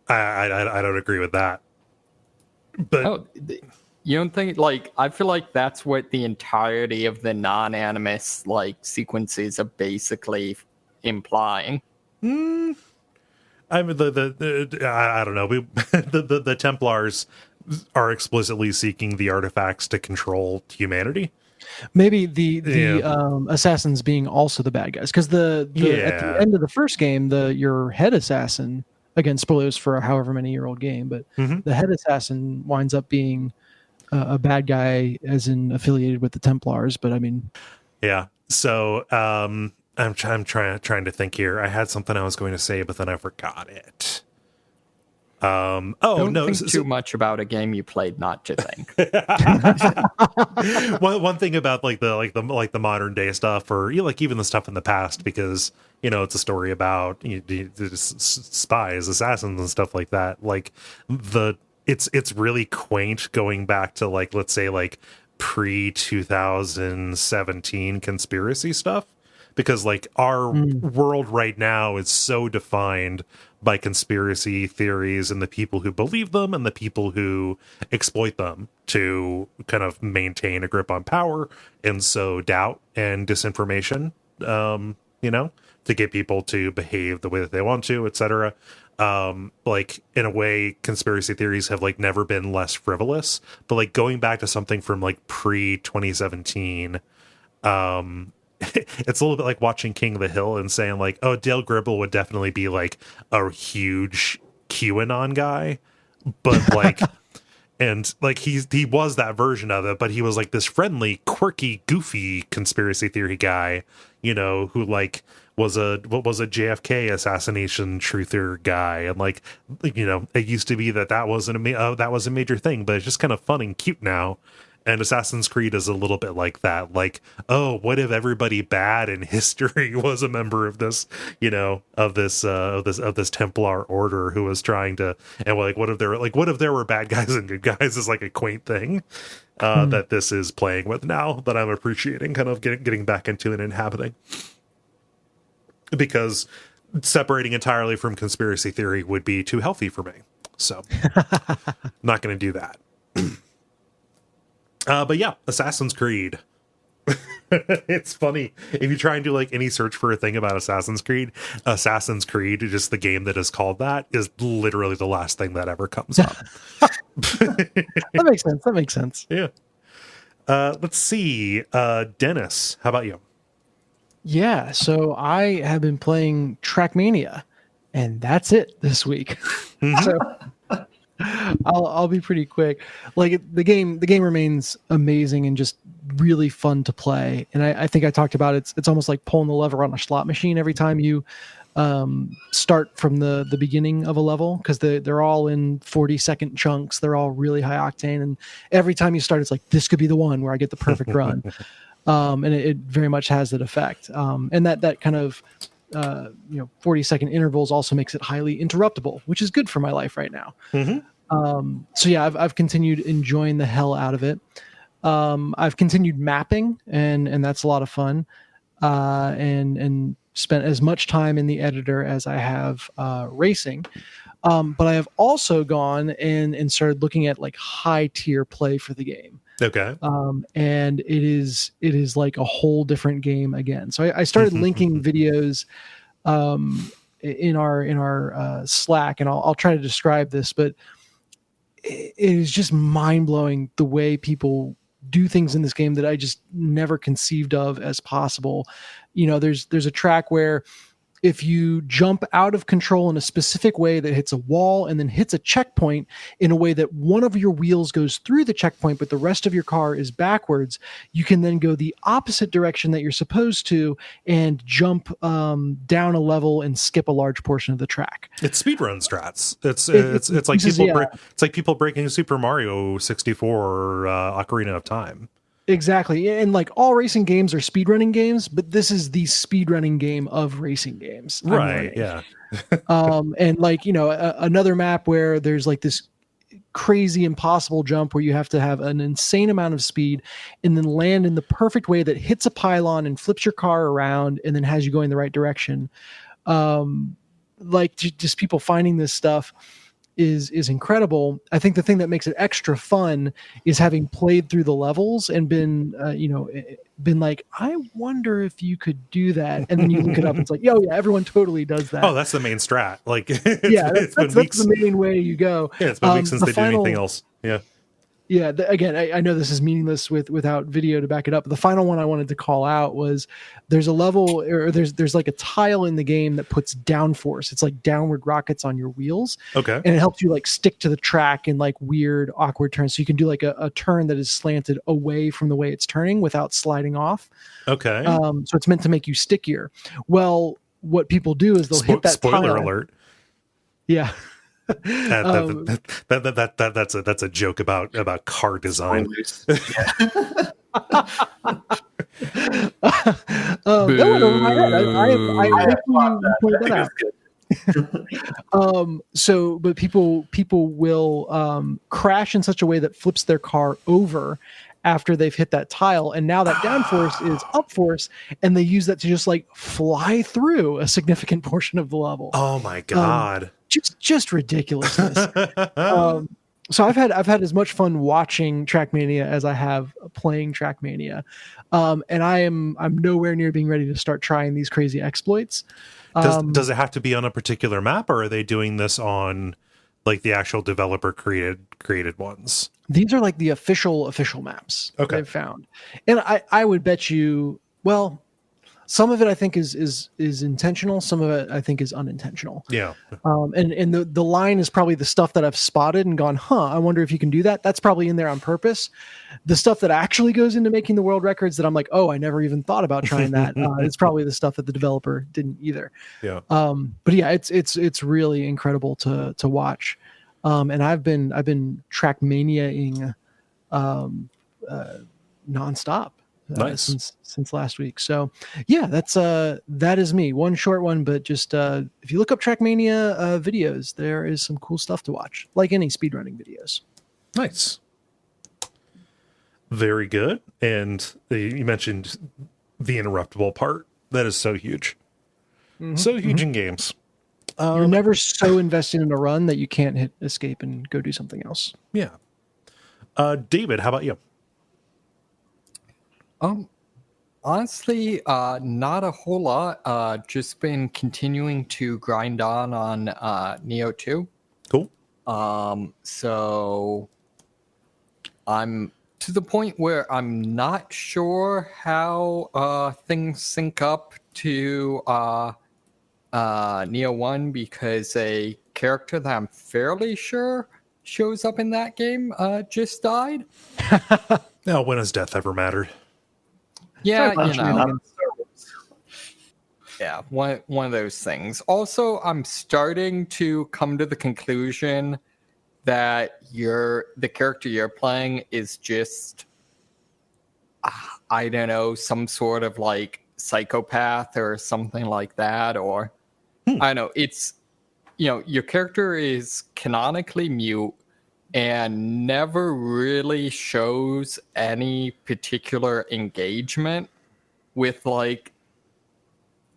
I don't agree with that. But you don't think, like, I feel like that's what the entirety of the non-animus like sequences are basically implying. I mean, I don't know. The Templars are explicitly seeking the artifacts to control humanity. Maybe the assassins being also the bad guys, because at the end of the first game, your head assassin, again, spoilers for a however many year old game, but the head assassin winds up being a bad guy, as in affiliated with the Templars. But I mean, yeah. So I'm trying to think here. I had something I was going to say, but then I forgot it. Don't think too much about a game you played not to think. one thing about like the modern day stuff, or like even the stuff in the past, because it's a story about spies, assassins, and stuff like that. Like it's really quaint going back to like, let's say, like pre-2017 conspiracy stuff, because like our world right now is so defined by conspiracy theories and the people who believe them and the people who exploit them to kind of maintain a grip on power, and so doubt and disinformation, to get people to behave the way that they want to, etc. Like in a way, conspiracy theories have like never been less frivolous, but like going back to something from like pre-2017, it's a little bit like watching King of the Hill and saying like, oh, Dale Gribble would definitely be like a huge QAnon guy, but like, and like he was that version of it, but he was like this friendly, quirky, goofy conspiracy theory guy, who like was a JFK assassination truther guy, and like, it used to be that was that was a major thing, but it's just kind of fun and cute now. And Assassin's Creed is a little bit like that. Like, oh, what if everybody bad in history was a member of this, of this Templar order who was trying to, and like, what if there were bad guys and good guys is like a quaint thing that this is playing with now, that I'm appreciating, kind of getting back into and inhabiting. Because separating entirely from conspiracy theory would be too healthy for me. So not going to do that. But yeah, Assassin's Creed. It's funny. If you try and do like any search for a thing about Assassin's Creed, just the game that is called that, is literally the last thing that ever comes up. That makes sense. Yeah. Let's see. Dennis, how about you? Yeah, so I have been playing Trackmania, and that's it this week. So I'll be pretty quick. Like the game remains amazing and just really fun to play. And I think I talked about it's almost like pulling the lever on a slot machine every time you start from the beginning of a level, because they're all in 40-second chunks. They're all really high octane, and every time you start, it's like, this could be the one where I get the perfect run. And it very much has that effect. And that kind of 40-second intervals also makes it highly interruptible, which is good for my life right now. So yeah, I've continued enjoying the hell out of it. I've continued mapping, and that's a lot of fun. And spent as much time in the editor as I have racing. But I have also gone and started looking at like high tier play for the game. Okay. And it is like a whole different game again. So I started linking videos in our Slack, and I'll try to describe this, but it is just mind blowing the way people do things in this game that I just never conceived of as possible. You know, there's a track where if you jump out of control in a specific way that hits a wall and then hits a checkpoint in a way that one of your wheels goes through the checkpoint, but the rest of your car is backwards, you can then go the opposite direction that you're supposed to and jump down a level and skip a large portion of the track. It's speedrun strats. It's like people it's like people breaking Super Mario 64 or Ocarina of Time. Exactly. And like all racing games are speedrunning games, but this is the speedrunning game of racing games. Right. Yeah. And like, you know, another map where there's like this crazy impossible jump where you have to have an insane amount of speed and then land in the perfect way that hits a pylon and flips your car around and then has you going the right direction. Like just people finding this stuff is incredible. I think the thing that makes it extra fun is having played through the levels and been like, I wonder if you could do that. And then you look it up and it's like, yeah, everyone totally does that. Oh, that's the main strat. Like, that's the main way you go. Yeah, it's been weeks since they did anything else. Yeah. Yeah, again, I know this is meaningless without video to back it up. The final one I wanted to call out was there's a level, or there's like a tile in the game that puts downforce. It's like downward rockets on your wheels. Okay. And it helps you like stick to the track in like weird, awkward turns. So you can do like a turn that is slanted away from the way it's turning without sliding off. Okay. So it's meant to make you stickier. Well, what people do is they'll hit that spoiler tile. Alert. Yeah. That's a joke about car design. That went over my head. I think you pointed that out. But people will crash in such a way that flips their car over after they've hit that tile, and now that downforce is upforce, and they use that to just like fly through a significant portion of the level. Oh my god. Just ridiculousness. So I've had as much fun watching Trackmania as I have playing Trackmania, and I'm nowhere near being ready to start trying these crazy exploits. Does it have to be on a particular map, or are they doing this on like the actual developer created ones? These are like the official maps they've found, and I would bet you, well, some of it I think is intentional. Some of it I think is unintentional. Yeah. And the line is probably the stuff that I've spotted and gone, I wonder if you can do that. That's probably in there on purpose. The stuff that actually goes into making the world records that I'm like, I never even thought about trying that. It's probably the stuff that the developer didn't either. Yeah. But yeah, it's really incredible to watch. And I've been Trackmania-ing nonstop. Nice. Since last week. So yeah, that is me. One short one, but just if you look up Trackmania videos, there is some cool stuff to watch, like any speedrunning videos. Nice. Very good. And you mentioned the interruptible part. That is so huge. Mm-hmm. So huge in games. You're never so invested in a run that you can't hit escape and go do something else. Yeah. David, how about you? Honestly, not a whole lot. Just been continuing to grind on Nioh 2. Cool. So I'm to the point where I'm not sure how things sync up to Nioh 1, because a character that I'm fairly sure shows up in that game just died. Now, when has death ever mattered? Yeah, yeah, one of those things. Also, I'm starting to come to the conclusion that the character you're playing is just, I don't know, some sort of like psychopath or something like that, or I don't know. It's, your character is canonically mute, and never really shows any particular engagement with like,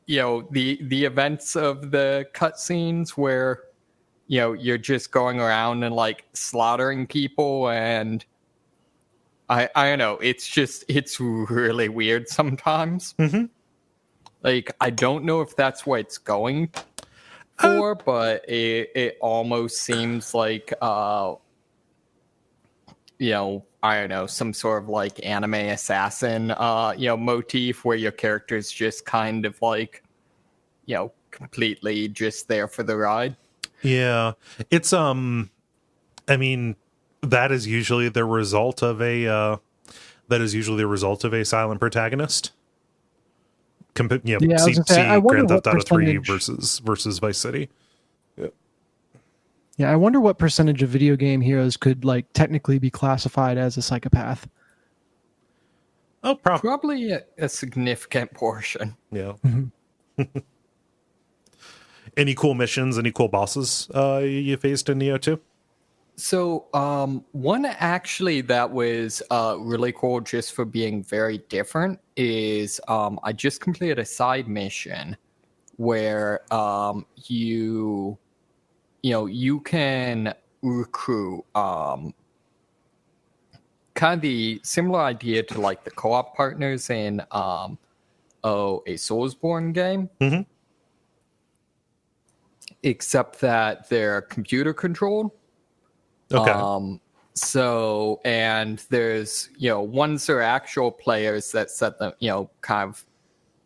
you know, the events of the cutscenes where, you know, you're just going around and like slaughtering people, and I don't know, it's really weird sometimes. Mm-hmm. Like, I don't know if that's what it's going for, but it almost seems like you know, I don't know, some sort of like anime assassin you know, motif where your character's just kind of like, you know, completely just there for the ride. Yeah. It's I mean, that is usually the result of a silent protagonist. You know, Yeah, I was see gonna say, I wonder Grand Theft what Auto 3 percentage. versus Vice City. Yeah, I wonder what percentage of video game heroes could like technically be classified as a psychopath. Oh, Probably a significant portion. yeah. Mm-hmm. Any cool missions? Any cool bosses you faced in Nioh 2? So, one actually that was really cool just for being very different is I just completed a side mission where you know, you can recruit kind of the similar idea to like the co-op partners in a Soulsborne game. Mm-hmm. Except that they're computer controlled. Okay. So, and there's, you know, ones are actual players that set them, you know, kind of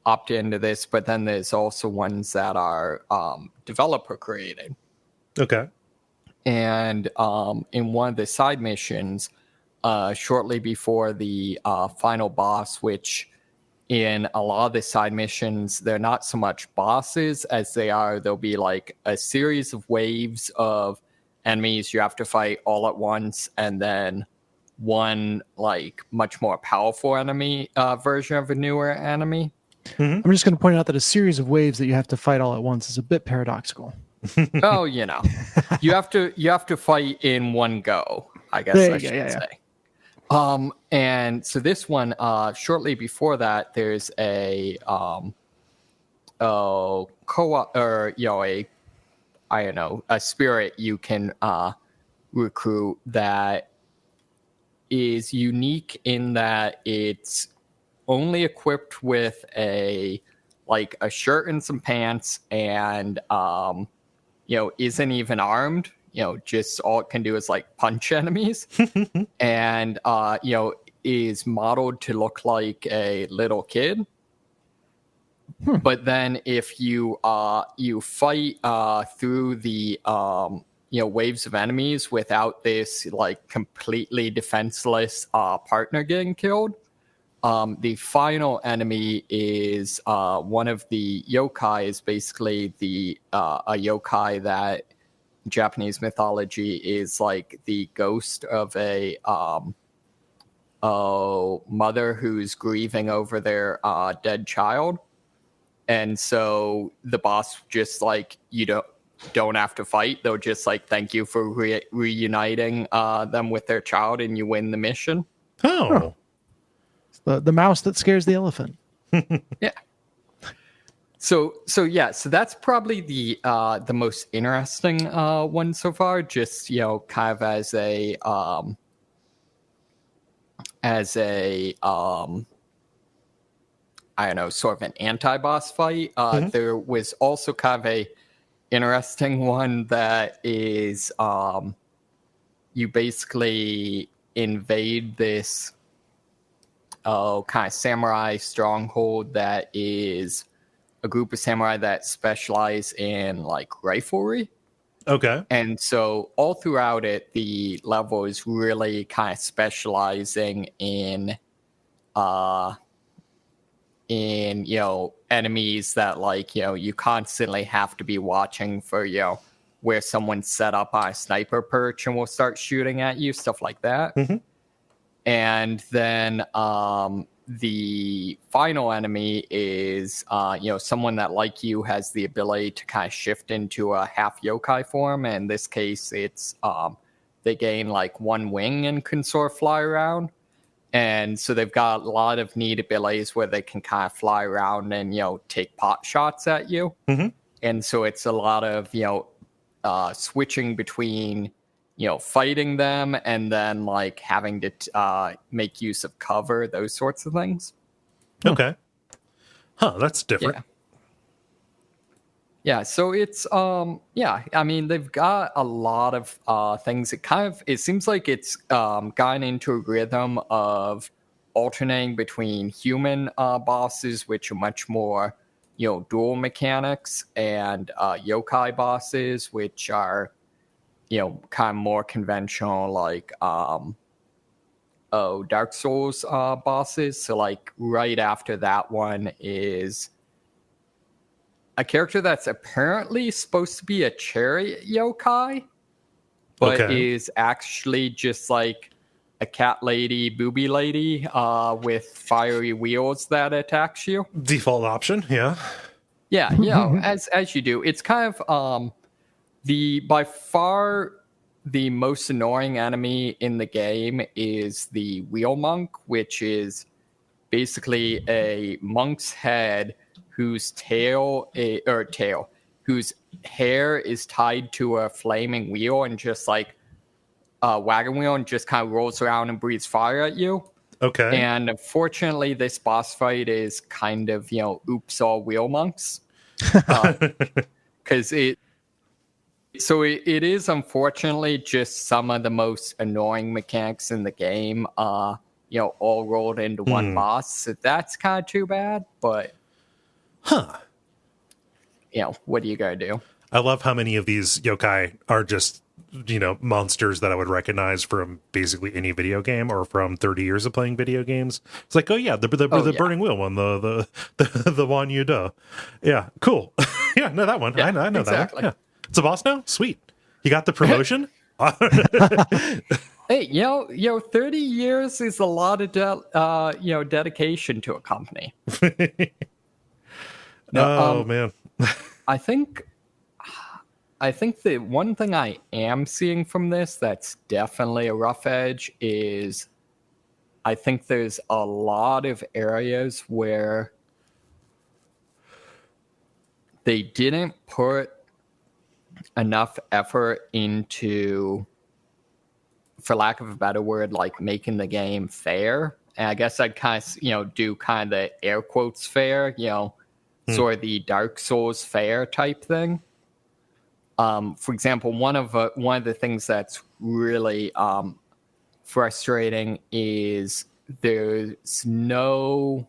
opt into this, but then there's also ones that are developer created. Okay. And in one of the side missions, shortly before the final boss, which in a lot of the side missions, they're not so much bosses as there'll be like a series of waves of enemies you have to fight all at once, and then one like much more powerful enemy version of a newer enemy. Mm-hmm. I'm just going to point out that a series of waves that you have to fight all at once is a bit paradoxical. Oh, you know, you have to fight in one go, I guess There I you go, should yeah. say. And so this one, shortly before that, there's a co-op, or, you know, a spirit you can recruit that is unique in that it's only equipped with a shirt and some pants, and you know, isn't even armed. You know, just all it can do is like punch enemies, and you know, is modeled to look like a little kid. But then if you fight through the you know, waves of enemies without this like completely defenseless partner getting killed, the final enemy is one of the yokai. Is basically a yokai that in Japanese mythology is like the ghost of a mother who's grieving over their dead child. And so the boss just like, you don't have to fight. They'll just like thank you for reuniting them with their child, and you win the mission. Oh. It's the mouse that scares the elephant. Yeah. So that's probably the most interesting one so far. Just, you know, kind of as a I don't know, sort of an anti-boss fight. There was also kind of a interesting one that is you basically invade this kind of samurai stronghold that is a group of samurai that specialize in like riflery. Okay. And so all throughout it, the level is really kind of specializing in you know, enemies that like, you know, you constantly have to be watching for, you know, where someone's set up on a sniper perch and will start shooting at you, stuff like that. And then the final enemy is you know, someone that like you has the ability to kind of shift into a half yokai form. And in this case, it's they gain like one wing and can sort of fly around. And so they've got a lot of neat abilities where they can kind of fly around and, take pot shots at you. Mm-hmm. And so it's a lot of, switching between, fighting them and then like having to make use of cover, those sorts of things. Okay. That's different. Yeah. Yeah, so it's I mean, they've got a lot of things. It seems like it's gotten into a rhythm of alternating between human bosses, which are much more dual mechanics, and yokai bosses, which are kind of more conventional, like Dark Souls bosses. So like right after that one is a character that's apparently supposed to be a chariot yokai, but is actually just like a cat lady, booby lady with fiery wheels that attacks you. Default option, yeah. Yeah, as you do. It's kind of by far the most annoying enemy in the game is the wheel monk, which is basically a monk's head whose whose hair is tied to a flaming wheel and just like a wagon wheel, and just kind of rolls around and breathes fire at you. Okay. And unfortunately, this boss fight is kind of, oops, all wheel monks. Because it is unfortunately just some of the most annoying mechanics in the game, all rolled into one boss. So that's kind of too bad, but what are you gonna do? I love how many of these yokai are just monsters that I would recognize from basically any video game or from 30 years of playing video games. It's like, oh yeah, the burning wheel one, the one you do. Yeah, cool. Yeah, no, that one. Yeah, I know exactly. That one. Yeah. It's a boss now? Sweet. You got the promotion? Hey, 30 years is a lot of dedication to a company. No, man. I think the one thing I am seeing from this that's definitely a rough edge is I think there's a lot of areas where they didn't put enough effort into, for lack of a better word, like making the game fair. And I guess I'd kind of, do kind of the air quotes fair, sort of the Dark Souls fair type thing. For example, one of the things that's really frustrating is there's no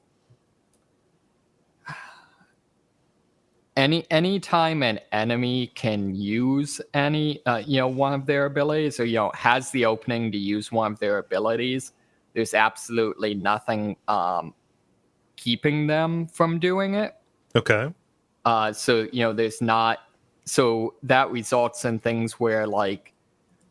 any time an enemy can use any one of their abilities, or has the opening to use one of their abilities, there's absolutely nothing keeping them from doing it. Okay. So there's not. So that results in things where, like,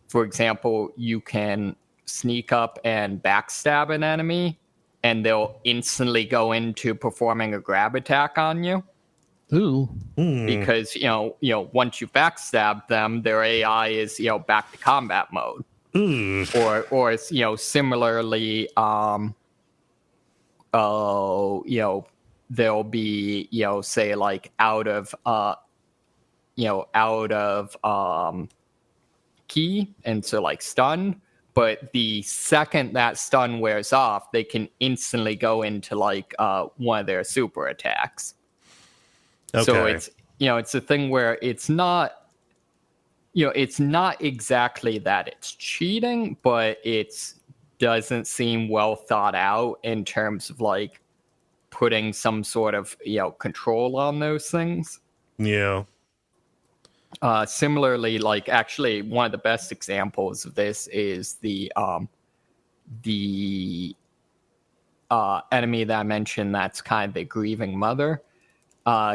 for example, you can sneak up and backstab an enemy, and they'll instantly go into performing a grab attack on you. Ooh. Because once you backstab them, their AI is back to combat mode. Or similarly, they'll be say like out of key, and so like stun, but the second that stun wears off, they can instantly go into like one of their super attacks. Okay. So it's a thing where it's not exactly that it's cheating, but it doesn't seem well thought out in terms of like putting some sort of control on those things. Yeah. Similarly, like actually one of the best examples of this is the enemy that I mentioned that's kind of the grieving mother.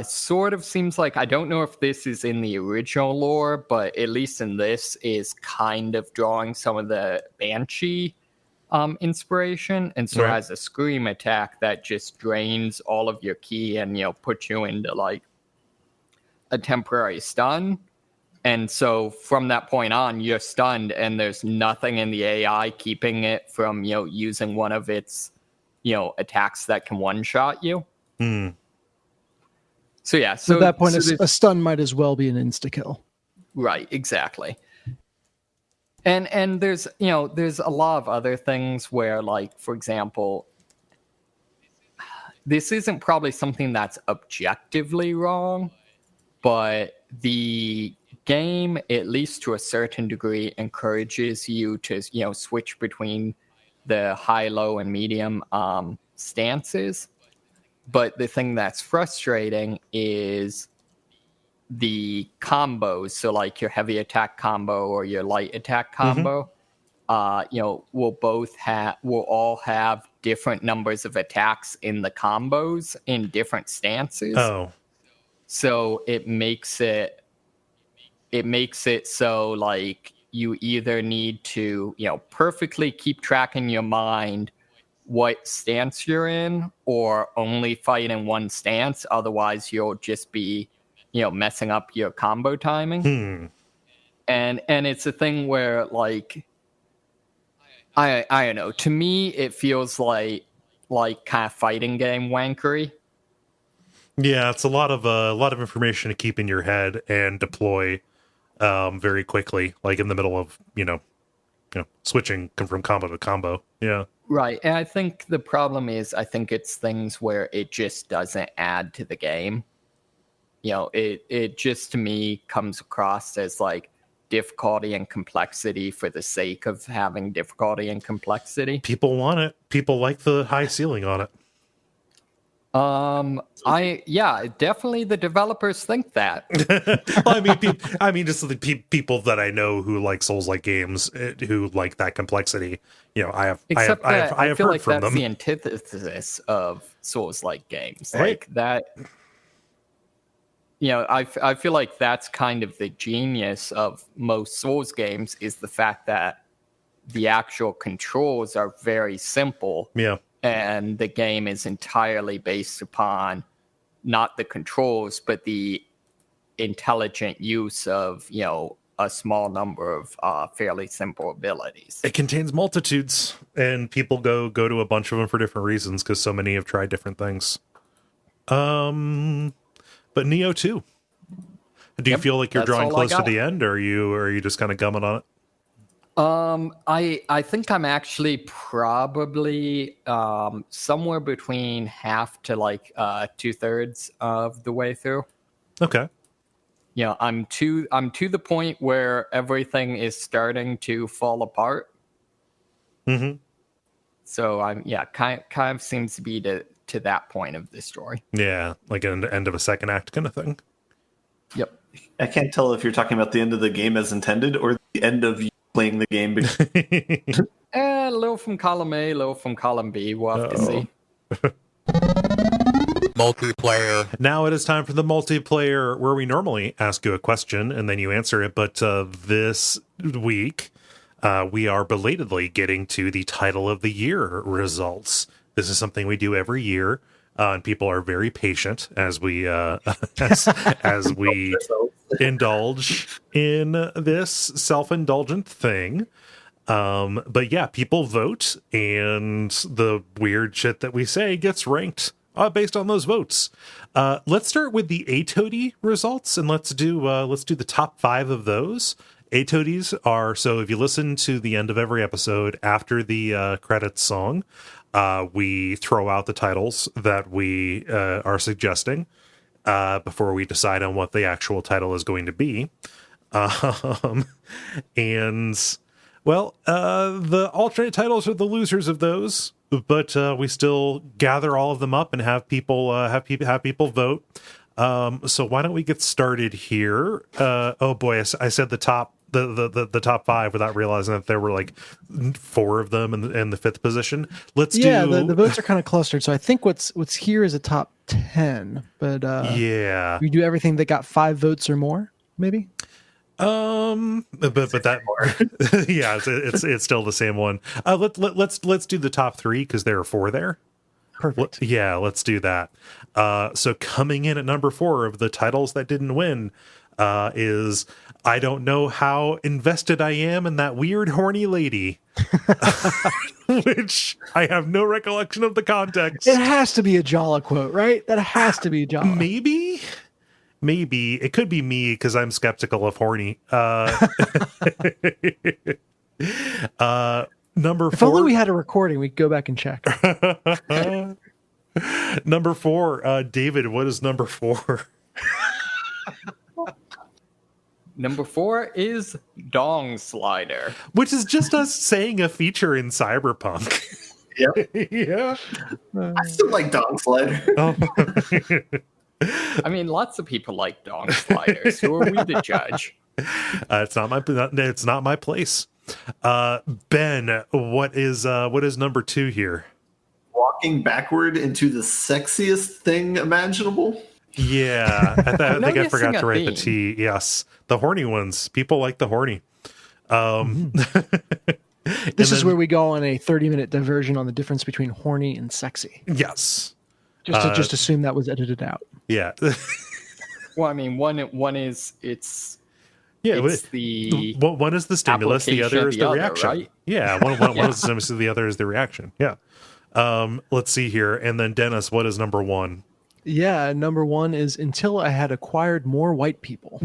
Sort of seems like, I don't know if this is in the original lore, but at least in this is kind of drawing some of the Banshee inspiration, and so has a scream attack that just drains all of your ki and puts you into like a temporary stun. And so from that point on, you're stunned, and there's nothing in the AI keeping it from, using one of its, attacks that can one-shot you. So yeah, So at that point, a stun might as well be an insta-kill. Right, exactly. And there's there's a lot of other things where, like, for example, this isn't probably something that's objectively wrong, but the game, at least to a certain degree, encourages you to switch between the high, low, and medium stances. But the thing that's frustrating is the combos. So like your heavy attack combo or your light attack combo, will all have different numbers of attacks in the combos in different stances. Oh. So it makes it so like you either need to, perfectly keep track in your mind what stance you're in, or only fight in one stance. Otherwise, you'll just be, messing up your combo timing. And it's a thing where, like, I don't know. To me, it feels like kind of fighting game wankery. Yeah, it's a lot of information to keep in your head and deploy very quickly, like in the middle of switching from combo to combo. Yeah. Right. And I think the problem is, I think it's things where it just doesn't add to the game. It just, to me, comes across as like difficulty and complexity for the sake of having difficulty and complexity. People want it. People like the high ceiling on it. Definitely the developers think that. Well, I mean, just the people that I know who like Souls-like games, who like that complexity. I have feel heard like from that's them. the antithesis of Souls-like games. Hey. Like that. I feel like that's kind of the genius of most Souls games, is the fact that the actual controls are very simple. Yeah. And the game is entirely based upon not the controls, but the intelligent use of, a small number of fairly simple abilities. It contains multitudes, and people go to a bunch of them for different reasons, because so many have tried different things. But Nioh 2. Do you feel like you're drawing close to the end, or are you just kind of gumming on it? I think I'm actually probably somewhere between half to like 2/3 of the way through. Okay. I'm to the point where everything is starting to fall apart. Mm-hmm. So I'm kind of seems to be to that point of the story. Yeah, like an end of a second act kind of thing. Yep. I can't tell if you're talking about the end of the game as intended or the end of you playing the game. A little from column A, a little from column B. We'll have to see. Multiplayer. Now it is time for the multiplayer, where we normally ask you a question and then you answer it. But this week, we are belatedly getting to the title of the year results. This is something we do every year. And people are very patient as we as we indulge in this self-indulgent thing. But yeah, people vote, and the weird shit that we say gets ranked based on those votes. Let's start with the ATOTY results, and let's do the top 5 of those. ATOTYs are, so if you listen to the end of every episode after the credits song, we throw out the titles that we are suggesting before we decide on what the actual title is going to be. And, well, the alternate titles are the losers of those, but we still gather all of them up and have people vote. So why don't we get started here? Oh boy, I said the top. The top 5 without realizing that there were like 4 of them in the 5th position. The votes are kind of clustered. So I think what's here is a top 10, but we do everything that got 5 votes or more, maybe. But that yeah, it's still the same one. Let's do the top 3 because there are 4 there. Perfect. Yeah, let's do that. So coming in at number 4 of the titles that didn't win, is I don't know how invested I am in that weird horny lady, which I have no recollection of the context. It has to be a Jala quote, right? That has to be Jala. Maybe it could be me because I'm skeptical of horny. Number If 4. only we had a recording, we could go back and check. Number 4, David, what is number 4? Number 4 is Dong Slider. Which is just us saying a feature in Cyberpunk. Yep. Yeah. I still like Dog Slider. Oh. I mean, lots of people like Dong Sliders. Who are we to judge? It's not my place. Ben, what is number 2 here? Walking backward into the sexiest thing imaginable. Yeah, I think I forgot Noticing to a write the theme. T. Yes, the horny ones. People like the horny. This is where we go on a 30-minute diversion on the difference between horny and sexy. Yes. Just assume that was edited out. Yeah. Well, I mean, one is it's the one is the stimulus, the application other of is the the other, reaction. right? Yeah, one is the stimulus, the other is the reaction. Yeah. Let's see here, and then Dennis, what is number 1? Yeah, number 1 is until I had acquired more white people.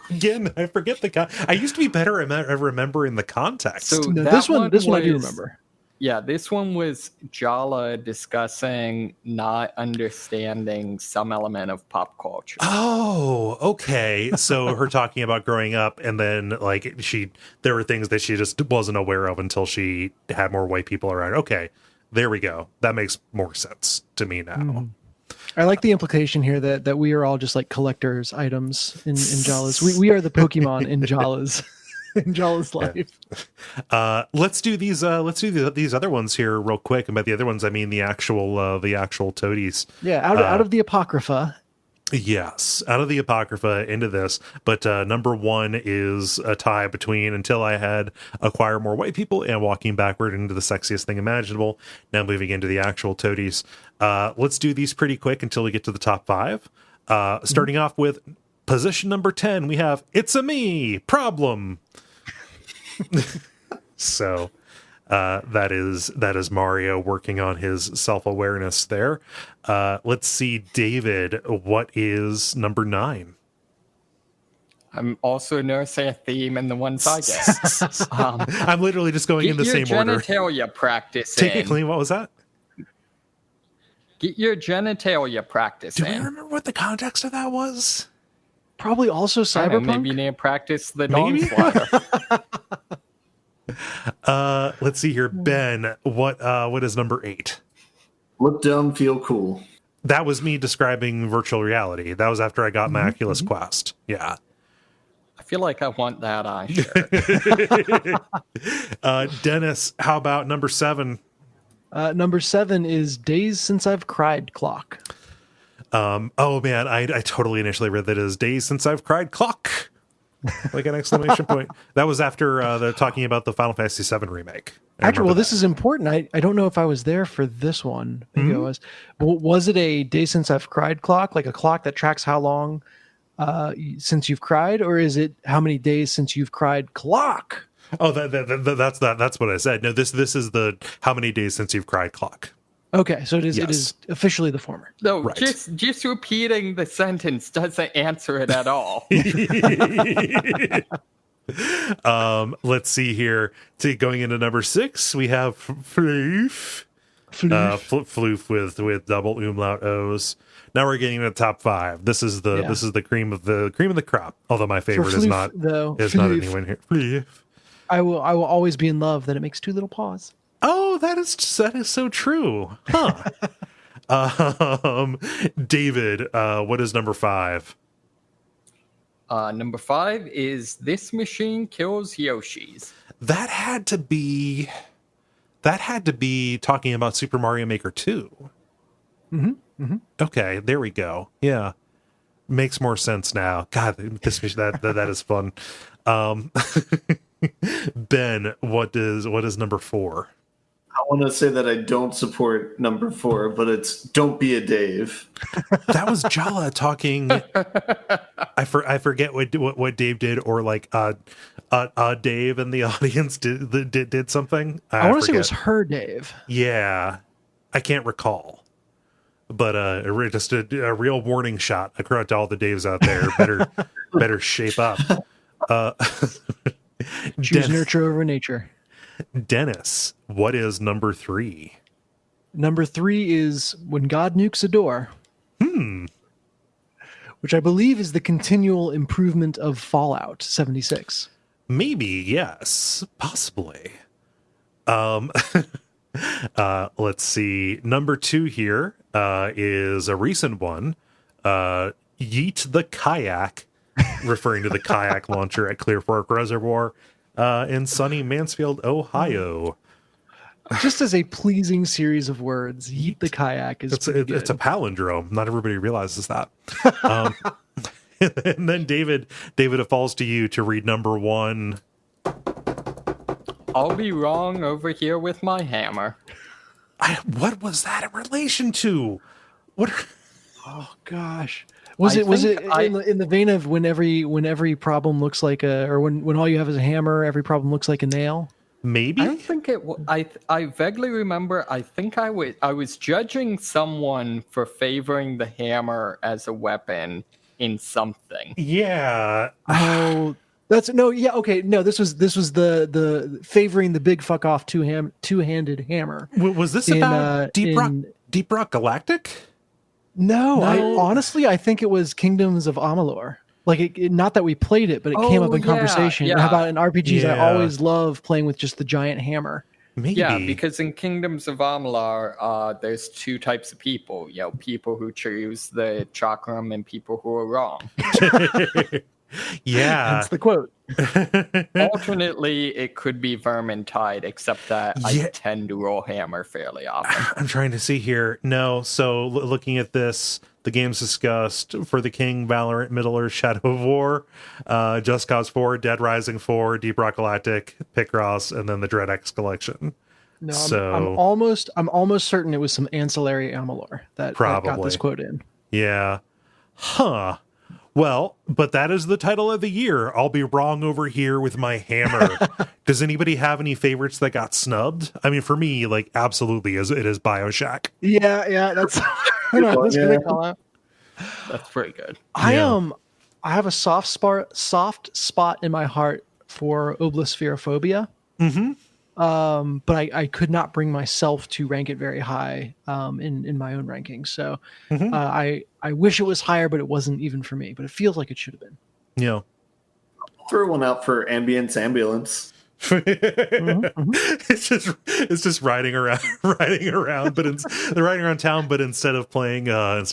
Again, I forget I used to be better at remembering the context. So No, that this one I do was- remember. Yeah, this one was Jala discussing not understanding some element of pop culture. Oh, okay. So her talking about growing up, and then like there were things that she just wasn't aware of until she had more white people around. Okay, there we go. That makes more sense to me now. I like the implication here that we are all just like collectors items in Jala's. We are the Pokemon in Jala's in Jala's life. Let's do these other ones here real quick. And by the other ones, I mean the actual toadies. Yeah, out of the Apocrypha. Yes, out of the Apocrypha into this. But number 1 is a tie between until I had acquire more white people and walking backward into the sexiest thing imaginable. Now moving into the actual toadies. Let's do these pretty quick until we get to the top 5. Starting off with position number 10, we have It's a Me Problem. So that is Mario working on his self-awareness there. Let's see, David, what is number 9? I'm also noticing a theme in the ones I get. I'm literally just going in the same order. Get your genitalia practice Take in. it clean. What was that? Get your genitalia practice Do we in. remember what the context of that was? Probably also I don't know, Cyberpunk. maybe you need to practice the Dong Maybe? Slider. Let's see here, Ben. What is number 8? Look dumb, feel cool. That was me describing virtual reality. That was after I got my Oculus Quest. Yeah. I feel like I want that on shirt. Dennis, how about number 7? Number 7 is Days Since I've Cried Clock. Oh man, I totally initially read that as Days Since I've Cried Clock. Like an exclamation point. That was after they're talking about the Final Fantasy VII remake. Actually, well, this is important. I don't know if I was there for this one. Maybe I was. Was it a Days Since I've Cried clock, like a clock that tracks how long since you've cried, or is it how many days since you've cried clock? Oh, that's what I said. No, this is the how many days since you've cried clock. Okay, so it is. Yes. It is officially the former. No, Right. just repeating the sentence doesn't answer it at all. Let's see here. Going into number 6, we have Floof. Floof with double umlaut O's. Now we're getting to the top 5. This is the cream of the crop. Although my favorite is Floof, not though, not Floof. anyone here. Floof. I will always be in love that it makes 2 little paws. Oh, that is so true. Huh. David, what is number 5? Number 5 is This Machine Kills Yoshis. That had to be talking about Super Mario Maker 2. Okay, there we go. Yeah. Makes more sense now. God, that is fun. Ben, what is number 4? I want to say that I don't support number 4, but it's Don't Be a Dave. That was Jala talking. I I forget what Dave did, or like Dave in the audience did something. I want to say it forget. was her, Dave. Yeah, I can't recall. But just a real warning shot across to all the Daves out there. Better shape up. Choose nurture over nature. Dennis, what is number 3? Number 3 is When God Nukes a Door. Which I believe is the continual improvement of Fallout 76. Maybe, yes, possibly. Let's see. Number 2 here is a recent one. Yeet the Kayak, referring to the kayak launcher at Clear Fork Reservoir in sunny Mansfield, Ohio. Just as a pleasing series of words, Yeet the Kayak is It's a palindrome. Not everybody realizes that. And then David, it falls to you to read number 1. I'll be wrong over here with my hammer. What was that in relation to? What? Oh gosh, was it in the vein of when every problem looks like or when all you have is a hammer, every problem looks like a nail? Maybe. I don't think it. I vaguely remember. I think I was judging someone for favoring the hammer as a weapon in something. Yeah. Oh, that's no. Yeah. Okay. No. This was the favoring the big fuck off two-handed hammer. Was this about Deep Rock Galactic? No. I think it was Kingdoms of Amalur. Like, not that we played it, but it came up in conversation. Yeah. How about in RPGs? Yeah. I always love playing with just the giant hammer. Maybe. Yeah, because in Kingdoms of Amalur, there's 2 types of people. People who choose the chakram and people who are wrong. Yeah. That's the quote. Alternately, it could be Vermintide, except that I tend to roll hammer fairly often. I'm trying to see here. No, so looking at this, the games discussed for the King, Valorant, Middle-earth, Shadow of War, Just Cause 4, Dead Rising 4, Deep Rock Galactic, Picross, and then the Dread X collection. No, So I'm almost certain it was some ancillary Amalur that got this quote in. Yeah. Huh. Well, but that is the title of the year. I'll be wrong over here with my hammer. Does anybody have any favorites that got snubbed? I mean, for me, like, absolutely, it is BioShock. Yeah, that's what I was gonna call out. That's pretty good. I have a soft spot in my heart for Oblisferophobia. But I could not bring myself to rank it very high in my own rankings. So I wish it was higher, but it wasn't even for me. But it feels like it should have been. Yeah. Throw one out for Ambulance. It's just riding around, but they're riding around town. But instead of playing a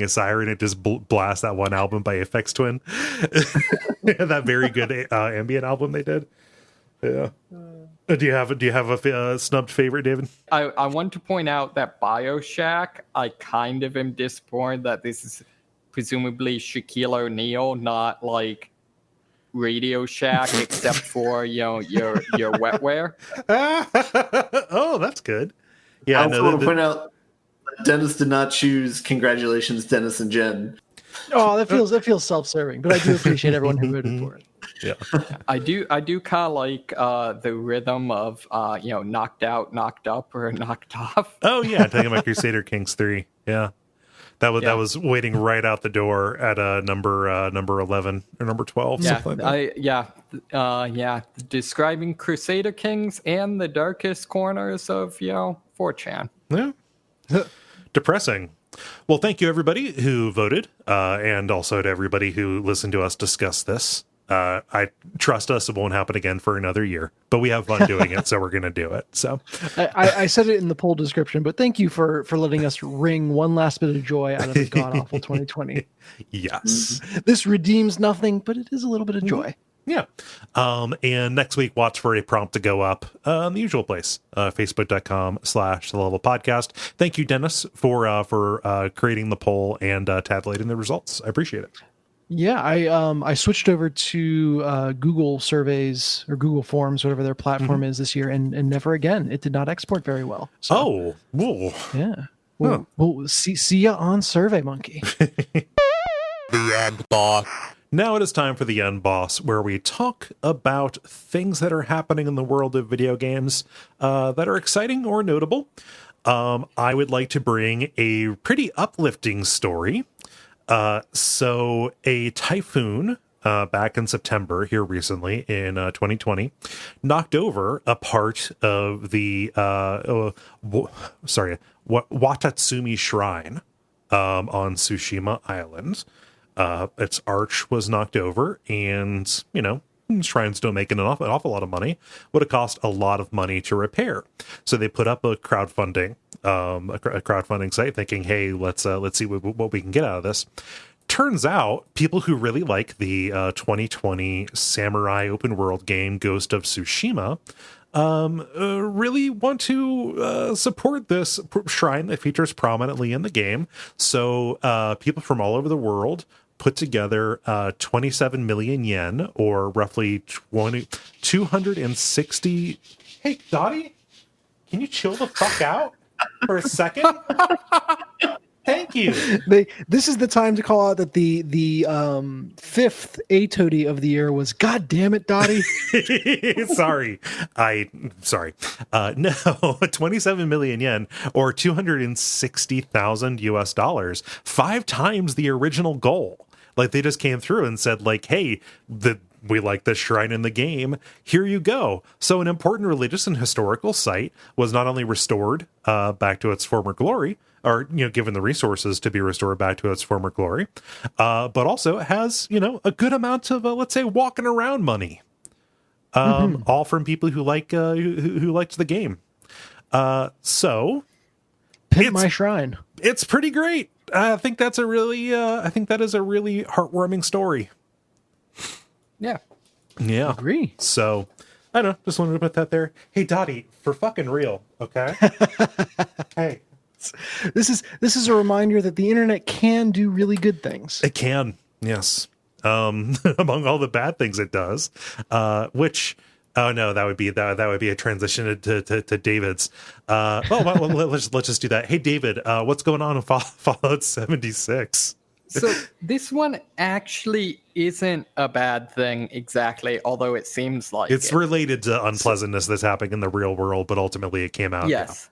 siren, it just blasts that one album by Aphex Twin. That very good ambient album they did. Yeah. Do you have a snubbed favorite, David? I want to point out that BioShock, I kind of am disappointed that this is presumably Shaquille O'Neal, not like Radio Shack, except for your wetware. Oh, that's good. Yeah, I also want to point out Dennis did not choose Congratulations, Dennis and Jen. Oh, that feels self-serving, but I do appreciate everyone who voted for it. Yeah. I do kind of like the rhythm of knocked out, knocked up, or knocked off. Oh yeah, talking about Crusader Kings 3. Yeah. That was waiting right out the door at number 11 or number 12. Yeah, something like that. describing Crusader Kings and the darkest corners of 4chan. Yeah. Depressing. Well, thank you everybody who voted, and also to everybody who listened to us discuss this. I trust us, it won't happen again for another year, but we have fun doing it, so we're going to do it. So I said it in the poll description, but thank you for letting us wring one last bit of joy out of the god-awful 2020. Yes. This redeems nothing, but it is a little bit of joy. Yeah. And next week, watch for a prompt to go up in the usual place, facebook.com/theLevelPodcast. Thank you, Dennis, for creating the poll and tabulating the results. I appreciate it. Yeah, I switched over to Google surveys or Google Forms, whatever their platform is this year, and never again. It did not export very well. So, whoa. Yeah. We'll see ya on Survey Monkey. The end, boss. Now it is time for the End Boss, where we talk about things that are happening in the world of video games that are exciting or notable. I would like to bring a pretty uplifting story. So a typhoon back in September here recently in 2020 knocked over a part of the Watatsumi Shrine on Tsushima Island. Its arch was knocked over, and shrines don't make an awful lot of money. Would have cost a lot of money to repair. So they put up a crowdfunding site, thinking, "Hey, let's see what we can get out of this." Turns out, people who really like the 2020 samurai open world game Ghost of Tsushima really want to support this shrine that features prominently in the game. So people from all over the world put together 27 million yen, or roughly 260. Hey, Dottie, can you chill the fuck out for a second? Thank you. This is the time to call out that the fifth A toady of the year was, God damn it, Dottie. Sorry. No, 27 million yen, or 260,000 US dollars, 5 times the original goal. Like, they just came through and said, like, hey, we like this shrine in the game. Here you go. So an important religious and historical site was not only restored back to its former glory, or given the resources to be restored back to its former glory, but also has a good amount of let's say walking around money, all from people who like who liked the game. So Pimp my shrine. It's pretty great. I think that is a really heartwarming story. Yeah. Agree. So I don't know, just wanted to put that there. Hey, Dottie, for fucking real, okay? Hey. This is a reminder that the internet can do really good things. It can, yes. Among all the bad things it does, which, oh no, that would be a transition to David's. Let's just do that. Hey, David, what's going on with Fallout 76? So this one actually isn't a bad thing exactly, although it seems like it's related to unpleasantness that's happening in the real world, but ultimately it came out. Yes.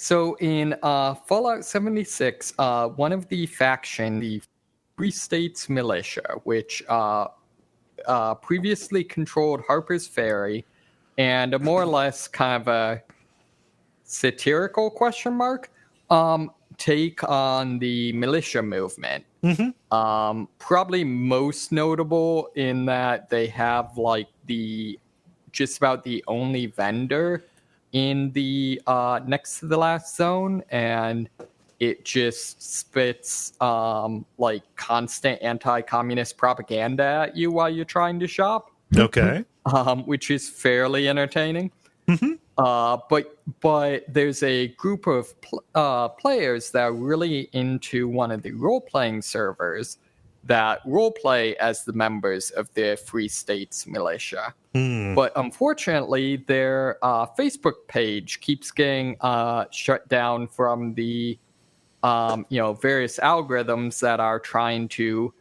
So in Fallout 76, one of the faction, the Free States Militia, which previously controlled Harper's Ferry, and a more or less kind of a satirical question mark, take on the militia movement. Mm-hmm. Probably most notable in that they have like just about the only vendor in the next to the last zone, and it just spits like constant anti-communist propaganda at you while you're trying to shop. Okay. Which is fairly entertaining. Mm-hmm. But there's a group of players that are really into one of the role-playing servers that roleplay as the members of the Free States Militia. But unfortunately, their Facebook page keeps getting shut down from the various algorithms that are trying to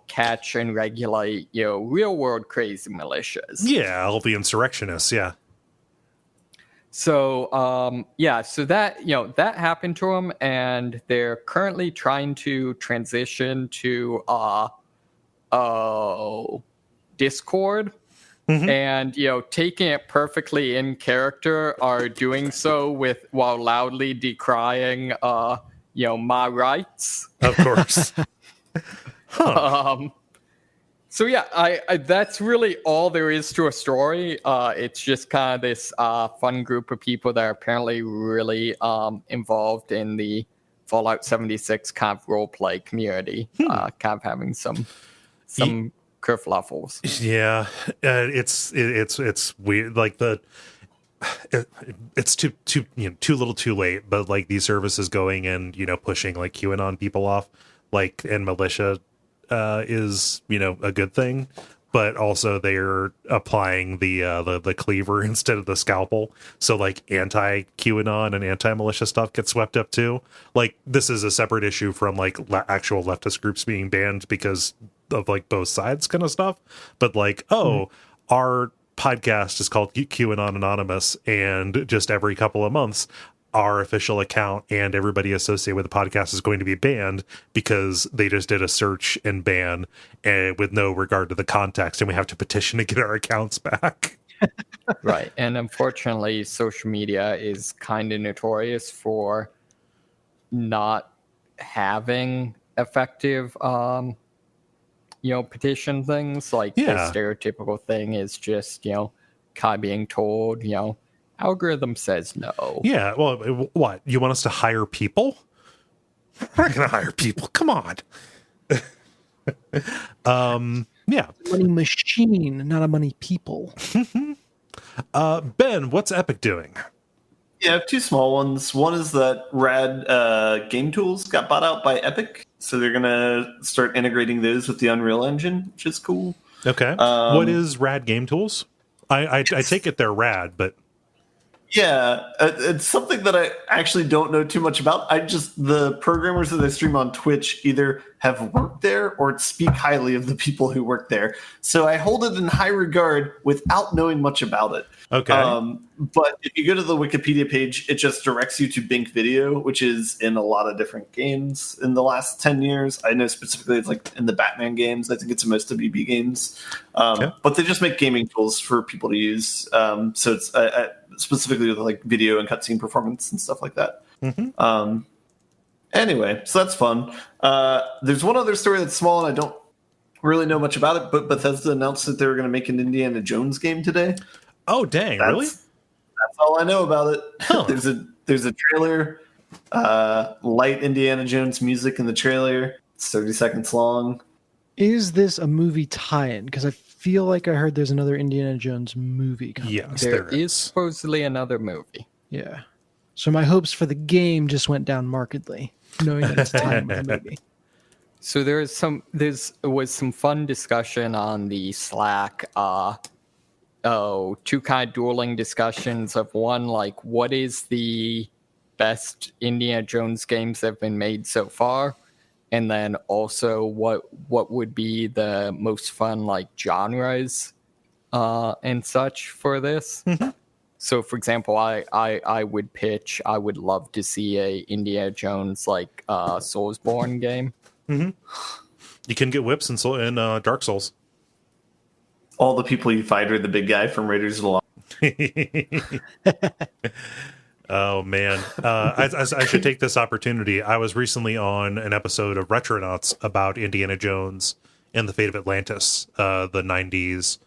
catch and regulate real world crazy militias. Yeah, all the insurrectionists. Yeah. So so that happened to them, and they're currently trying to transition to Discord. Mm-hmm. And taking it perfectly in character, are doing so while loudly decrying my rights. Of course. Huh. So yeah, I that's really all there is to a story. It's just kind of this fun group of people that are apparently really involved in the Fallout 76 kind of roleplay community, kind of having some kerfluffles. Yeah, it's weird. Like it's too little, too late. But like these services going and pushing like QAnon people off, like, and militia is a good thing. but also they're applying the cleaver instead of the scalpel. So like anti-QAnon and anti-militia stuff gets swept up too. Like this is a separate issue from like actual leftist groups being banned because of like both sides kind of stuff. But like, our podcast is called QAnon Anonymous, and just every couple of months our official account and everybody associated with the podcast is going to be banned because they just did a search and ban with no regard to the context, and we have to petition to get our accounts back. Right. And unfortunately, social media is kind of notorious for not having effective, petition things. Like the stereotypical thing is just, kind of being told, algorithm says no. Yeah. Well, what? You want us to hire people? We're not going to hire people. Come on. Yeah. Money machine, not a money people. Ben, what's Epic doing? Yeah, I have two small ones. One is that Rad Game Tools got bought out by Epic, so they're going to start integrating those with the Unreal Engine, which is cool. Okay. What is Rad Game Tools? I take it they're rad, but... Yeah, it's something that I actually don't know too much about. The programmers that I stream on Twitch either have worked there or speak highly of the people who work there. So I hold it in high regard without knowing much about it. Okay. But if you go to the Wikipedia page, it just directs you to Bink Video, which is in a lot of different games in the last 10 years. I know specifically it's like in the Batman games. I think it's in most of BB games. But they just make gaming tools for people to use. So it's specifically with like video and cutscene performance and stuff like that. Anyway, so that's fun. There's one other story that's small and I don't really know much about it, but Bethesda announced that they were going to make an Indiana Jones game today. Oh, dang, really? That's all I know about it. Huh. There's a trailer, light Indiana Jones music in the trailer. It's 30 seconds long. Is this a movie tie-in? Because I feel like I heard there's another Indiana Jones movie coming. Yes, there is supposedly another movie. Yeah. So my hopes for the game just went down markedly, knowing that it's tie-in with the movie. So there was some fun discussion on the Slack. Two kind of dueling discussions of one, like what is the best Indiana Jones games that have been made so far, and then also what would be the most fun like genres and such for this. So for example, I would pitch, I would love to see a Indiana Jones like Soulsborne game. You can get whips in Dark Souls. All the people you fight are the big guy from Raiders of the Lost. Oh, man. I should take this opportunity. I was recently on an episode of Retronauts about Indiana Jones and the Fate of Atlantis, the 90s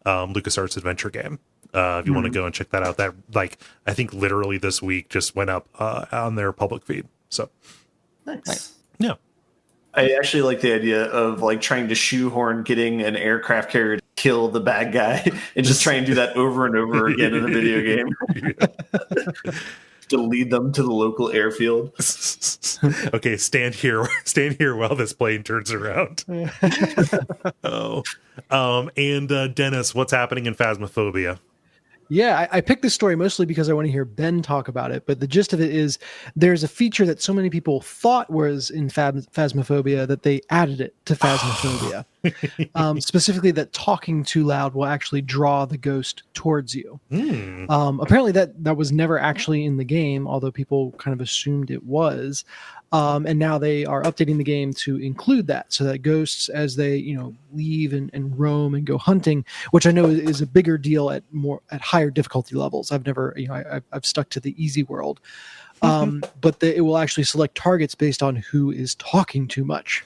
LucasArts adventure game. If you want to go and check that out, that I think literally this week just went up on their public feed. So Nice. Yeah. I actually like the idea of like trying to shoehorn getting an aircraft carrier to kill the bad guy and just try and do that over and over again in a video game. To lead them to the local airfield. Okay, stand here while this plane turns around. And Dennis, what's happening in Phasmophobia? Yeah, I picked this story mostly because I want to hear Ben talk about it. But the gist of it is there's a feature that so many people thought was in Phasmophobia that they added it to Phasmophobia. Specifically that talking too loud will actually draw the ghost towards you. Apparently that was never actually in the game, although people kind of assumed it was. And now they are updating the game to include that, so that ghosts, as they leave and roam and go hunting, which I know is a bigger deal at higher difficulty levels. I've never, I've stuck to the easy world, but it will actually select targets based on who is talking too much,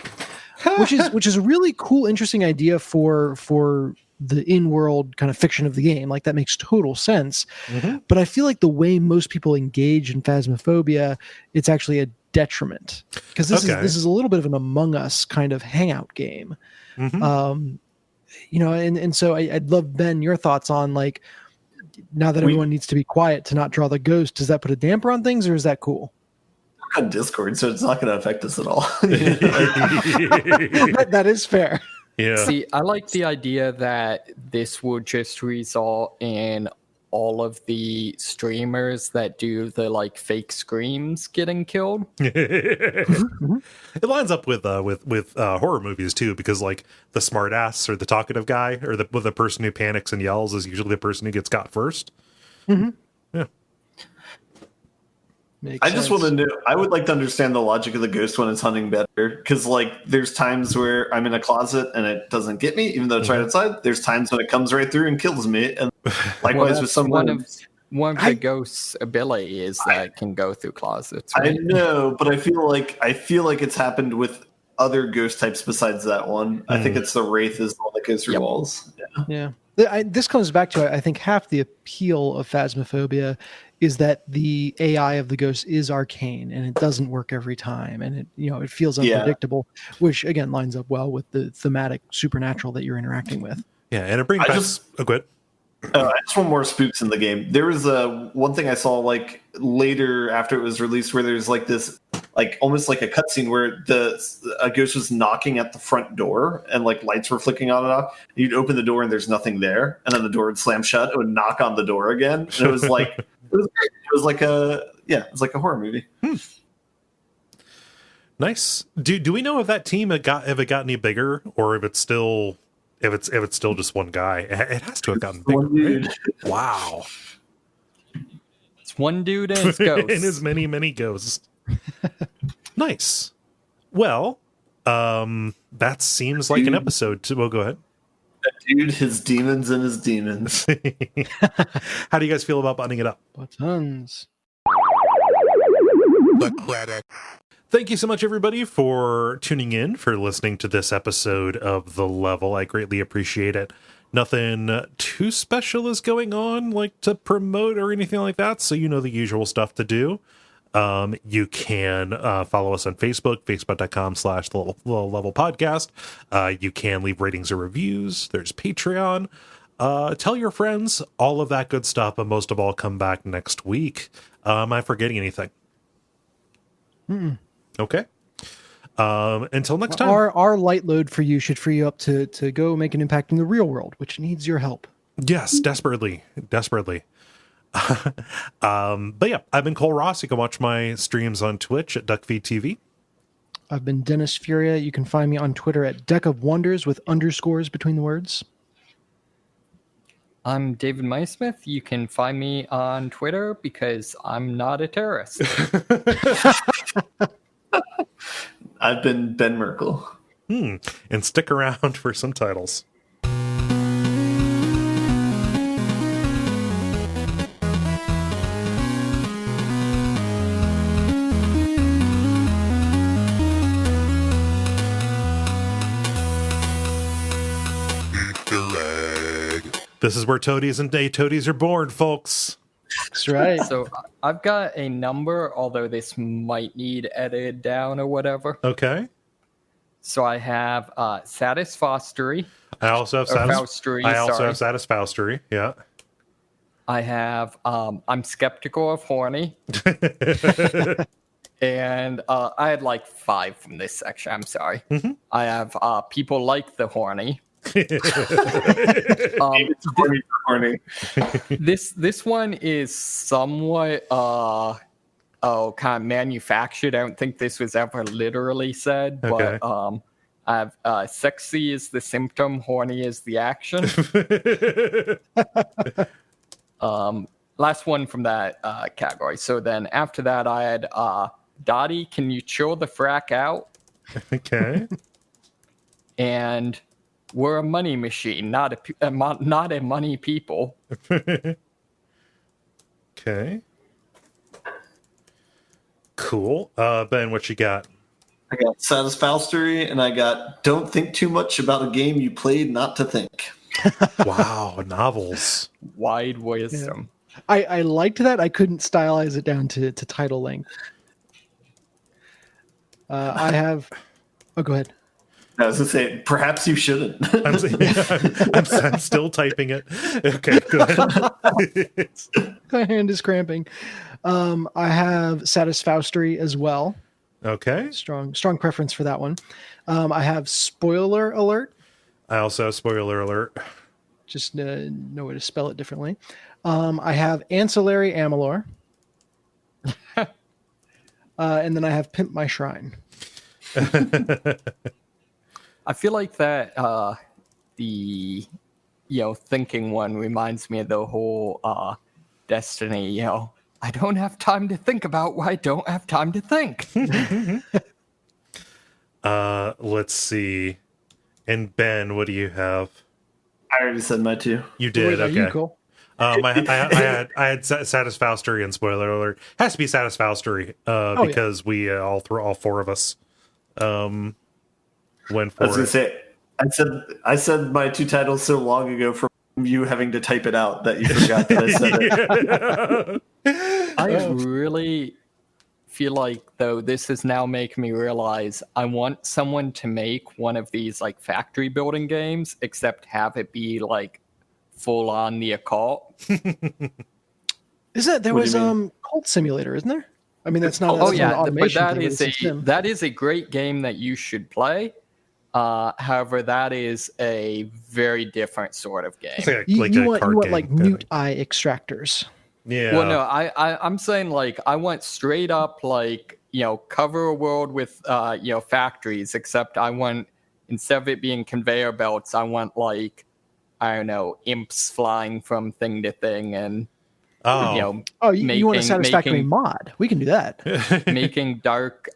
which is a really cool, interesting idea for the in-world kind of fiction of the game. Like that makes total sense. But I feel like the way most people engage in Phasmophobia, it's actually a detriment, because this is a little bit of an Among Us kind of hangout game. And so I'd love, Ben, your thoughts on like, now that everyone needs to be quiet to not draw the ghost, does that put a damper on things, or is that cool? On Discord, so it's not going to affect us at all. That is fair. Yeah. See, I like the idea that this will just result in all of the streamers that do the like fake screams getting killed. It lines up with horror movies too, because like the smart ass or the talkative guy or the person who panics and yells is usually the person who gets got first. Mhm. Yeah. I just want to know. I would like to understand the logic of the ghost when it's hunting better, because like there's times where I'm in a closet and it doesn't get me, even though it's right outside. There's times when it comes right through and kills me, and likewise with someone. One of the ghost's ability is that it can go through closets. I Right? know, but I feel like it's happened with other ghost types besides that one. I think it's the wraith is the one that goes through walls. Yeah. This comes back to, I think, half the appeal of Phasmophobia is that the AI of the ghost is arcane and it doesn't work every time, and it feels unpredictable, which again lines up well with the thematic supernatural that you're interacting with. Yeah, and it brings back. Go ahead. I just want more spooks in the game. There was one thing I saw like later after it was released where there's like this like almost like a cutscene where a ghost was knocking at the front door and like lights were flicking on and off. You'd open the door and there's nothing there, and then the door would slam shut. It would knock on the door again, and it was like it was like a horror movie. Nice. Do we know if that team if it got any bigger, or if it's still just one guy? It has to have gotten bigger. Right? Wow. It's one dude and his ghost. And his many ghosts. Nice. Well, that seems like an episode to. Well, go ahead. That dude, his demons and his demons. How do you guys feel about buttoning it up? Buttons. Thank you so much, everybody, for tuning in, for listening to this episode of The Level. I greatly appreciate it. Nothing too special is going on, like to promote or anything like that, so you know the usual stuff to do. You can follow us on Facebook, facebook.com/The Level Podcast. You can leave ratings or reviews. There's Patreon. Tell your friends, all of that good stuff, but most of all, come back next week. Am I forgetting anything? Okay. Until next time. Our light load for you should free you up to go make an impact in the real world, which needs your help. Yes, desperately. But yeah, I've been Kole Ross. You can watch my streams on Twitch at Duckfeed.tv. I've been Dennis Furia. You can find me on Twitter at Deck of Wonders with underscores between the words. I'm David Maismith. You can find me on Twitter because I'm not a terrorist. I've been Ben Merkel. And stick around for some titles. This is where toadies and day toadies are born, folks. That's right. So I've got a number, although this might need edited down or whatever. Okay. So I have SatisFaustory. I also have SatisFaustory. Yeah. I have I'm skeptical of horny. And I had like 5 from this section. I'm sorry. Mm-hmm. I have people like the horny. Horny. This one is somewhat kind of manufactured. I don't think this was ever literally said, okay. But I have sexy is the symptom, horny is the action. Last one from that category. So then after that, I had Dottie, can you chill the frack out? Okay. And we're a money machine, not a money people. Okay. Cool. Ben, what you got? I got Satisfactory, and I got don't think too much about a game you played not to think. Wow, novels. Wide wisdom. Yeah. I liked that. I couldn't stylize it down to title length. I have... Oh, go ahead. I was going to say, perhaps you shouldn't. I'm still typing it. Okay, go ahead. My hand is cramping. I have SatisFaustory as well. Okay. Strong preference for that one. I have Spoiler Alert. I also have spoiler alert. Just no way to spell it differently. I have Ancillary Amalur. And then I have Pimp My Shrine. I feel like that the thinking one reminds me of the whole Destiny. I don't have time to think about why I don't have time to think. Let's see. And Ben, what do you have? I already said my two. You did. Wait, are Okay. you Cole? I had SatisFaustory and spoiler alert. Has to be SatisFaustory because we all four of us went for I was gonna it. say, I said my two titles so long ago from you having to type it out that you forgot that I said it. I really feel like, though, this is now making me realize I want someone to make one of these like factory building games, except have it be like full on the occult. Is that there What do was you mean? Cult Simulator, isn't there? I mean, that's not. Oh That's not yeah, an automation but thing, it's a sim. that is a great game that you should play. However, that is a very different sort of game. It's like You a want card game, like kinda. mute eye extractors. Yeah. Well, no, I'm saying like I want straight up like cover a world with factories, except I want, instead of it being conveyor belts, I want like, I don't know, imps flying from thing to thing and Oh. You want a Satisfactory mod? We can do that. making dark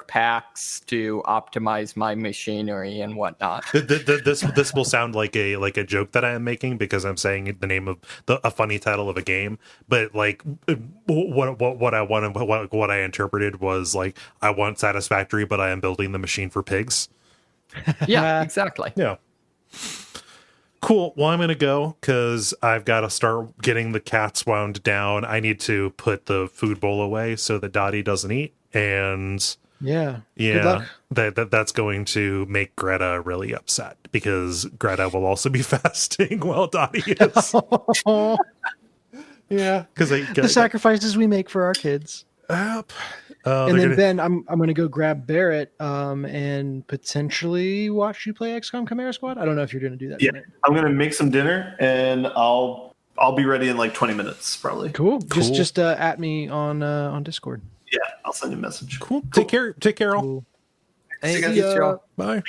packs to optimize my machinery and whatnot. This will sound like a joke that I am making because I'm saying the name of a funny title of a game, but like what I wanted, what I interpreted was like, I want Satisfactory, but I am building the machine for pigs. Yeah, exactly. Yeah. Cool. Well, I'm going to go because I've got to start getting the cats wound down. I need to put the food bowl away so that Dottie doesn't eat. And Yeah. Good yeah, luck. that's going to make Greta really upset because Greta will also be fasting while Dottie is. Yeah. Because The sacrifices we make for our kids. Yep. And then Ben, I'm going to go grab Barrett and potentially watch you play XCOM Chimera Squad. I don't know if you're going to do that Yeah, tonight. I'm gonna make some dinner and I'll be ready in like 20 minutes probably. Cool. Cool. Just at me on Discord. Yeah, I'll send you a message. Cool. Take care. Take care, all. Cool. Hey, See you guys. see ya. Bye.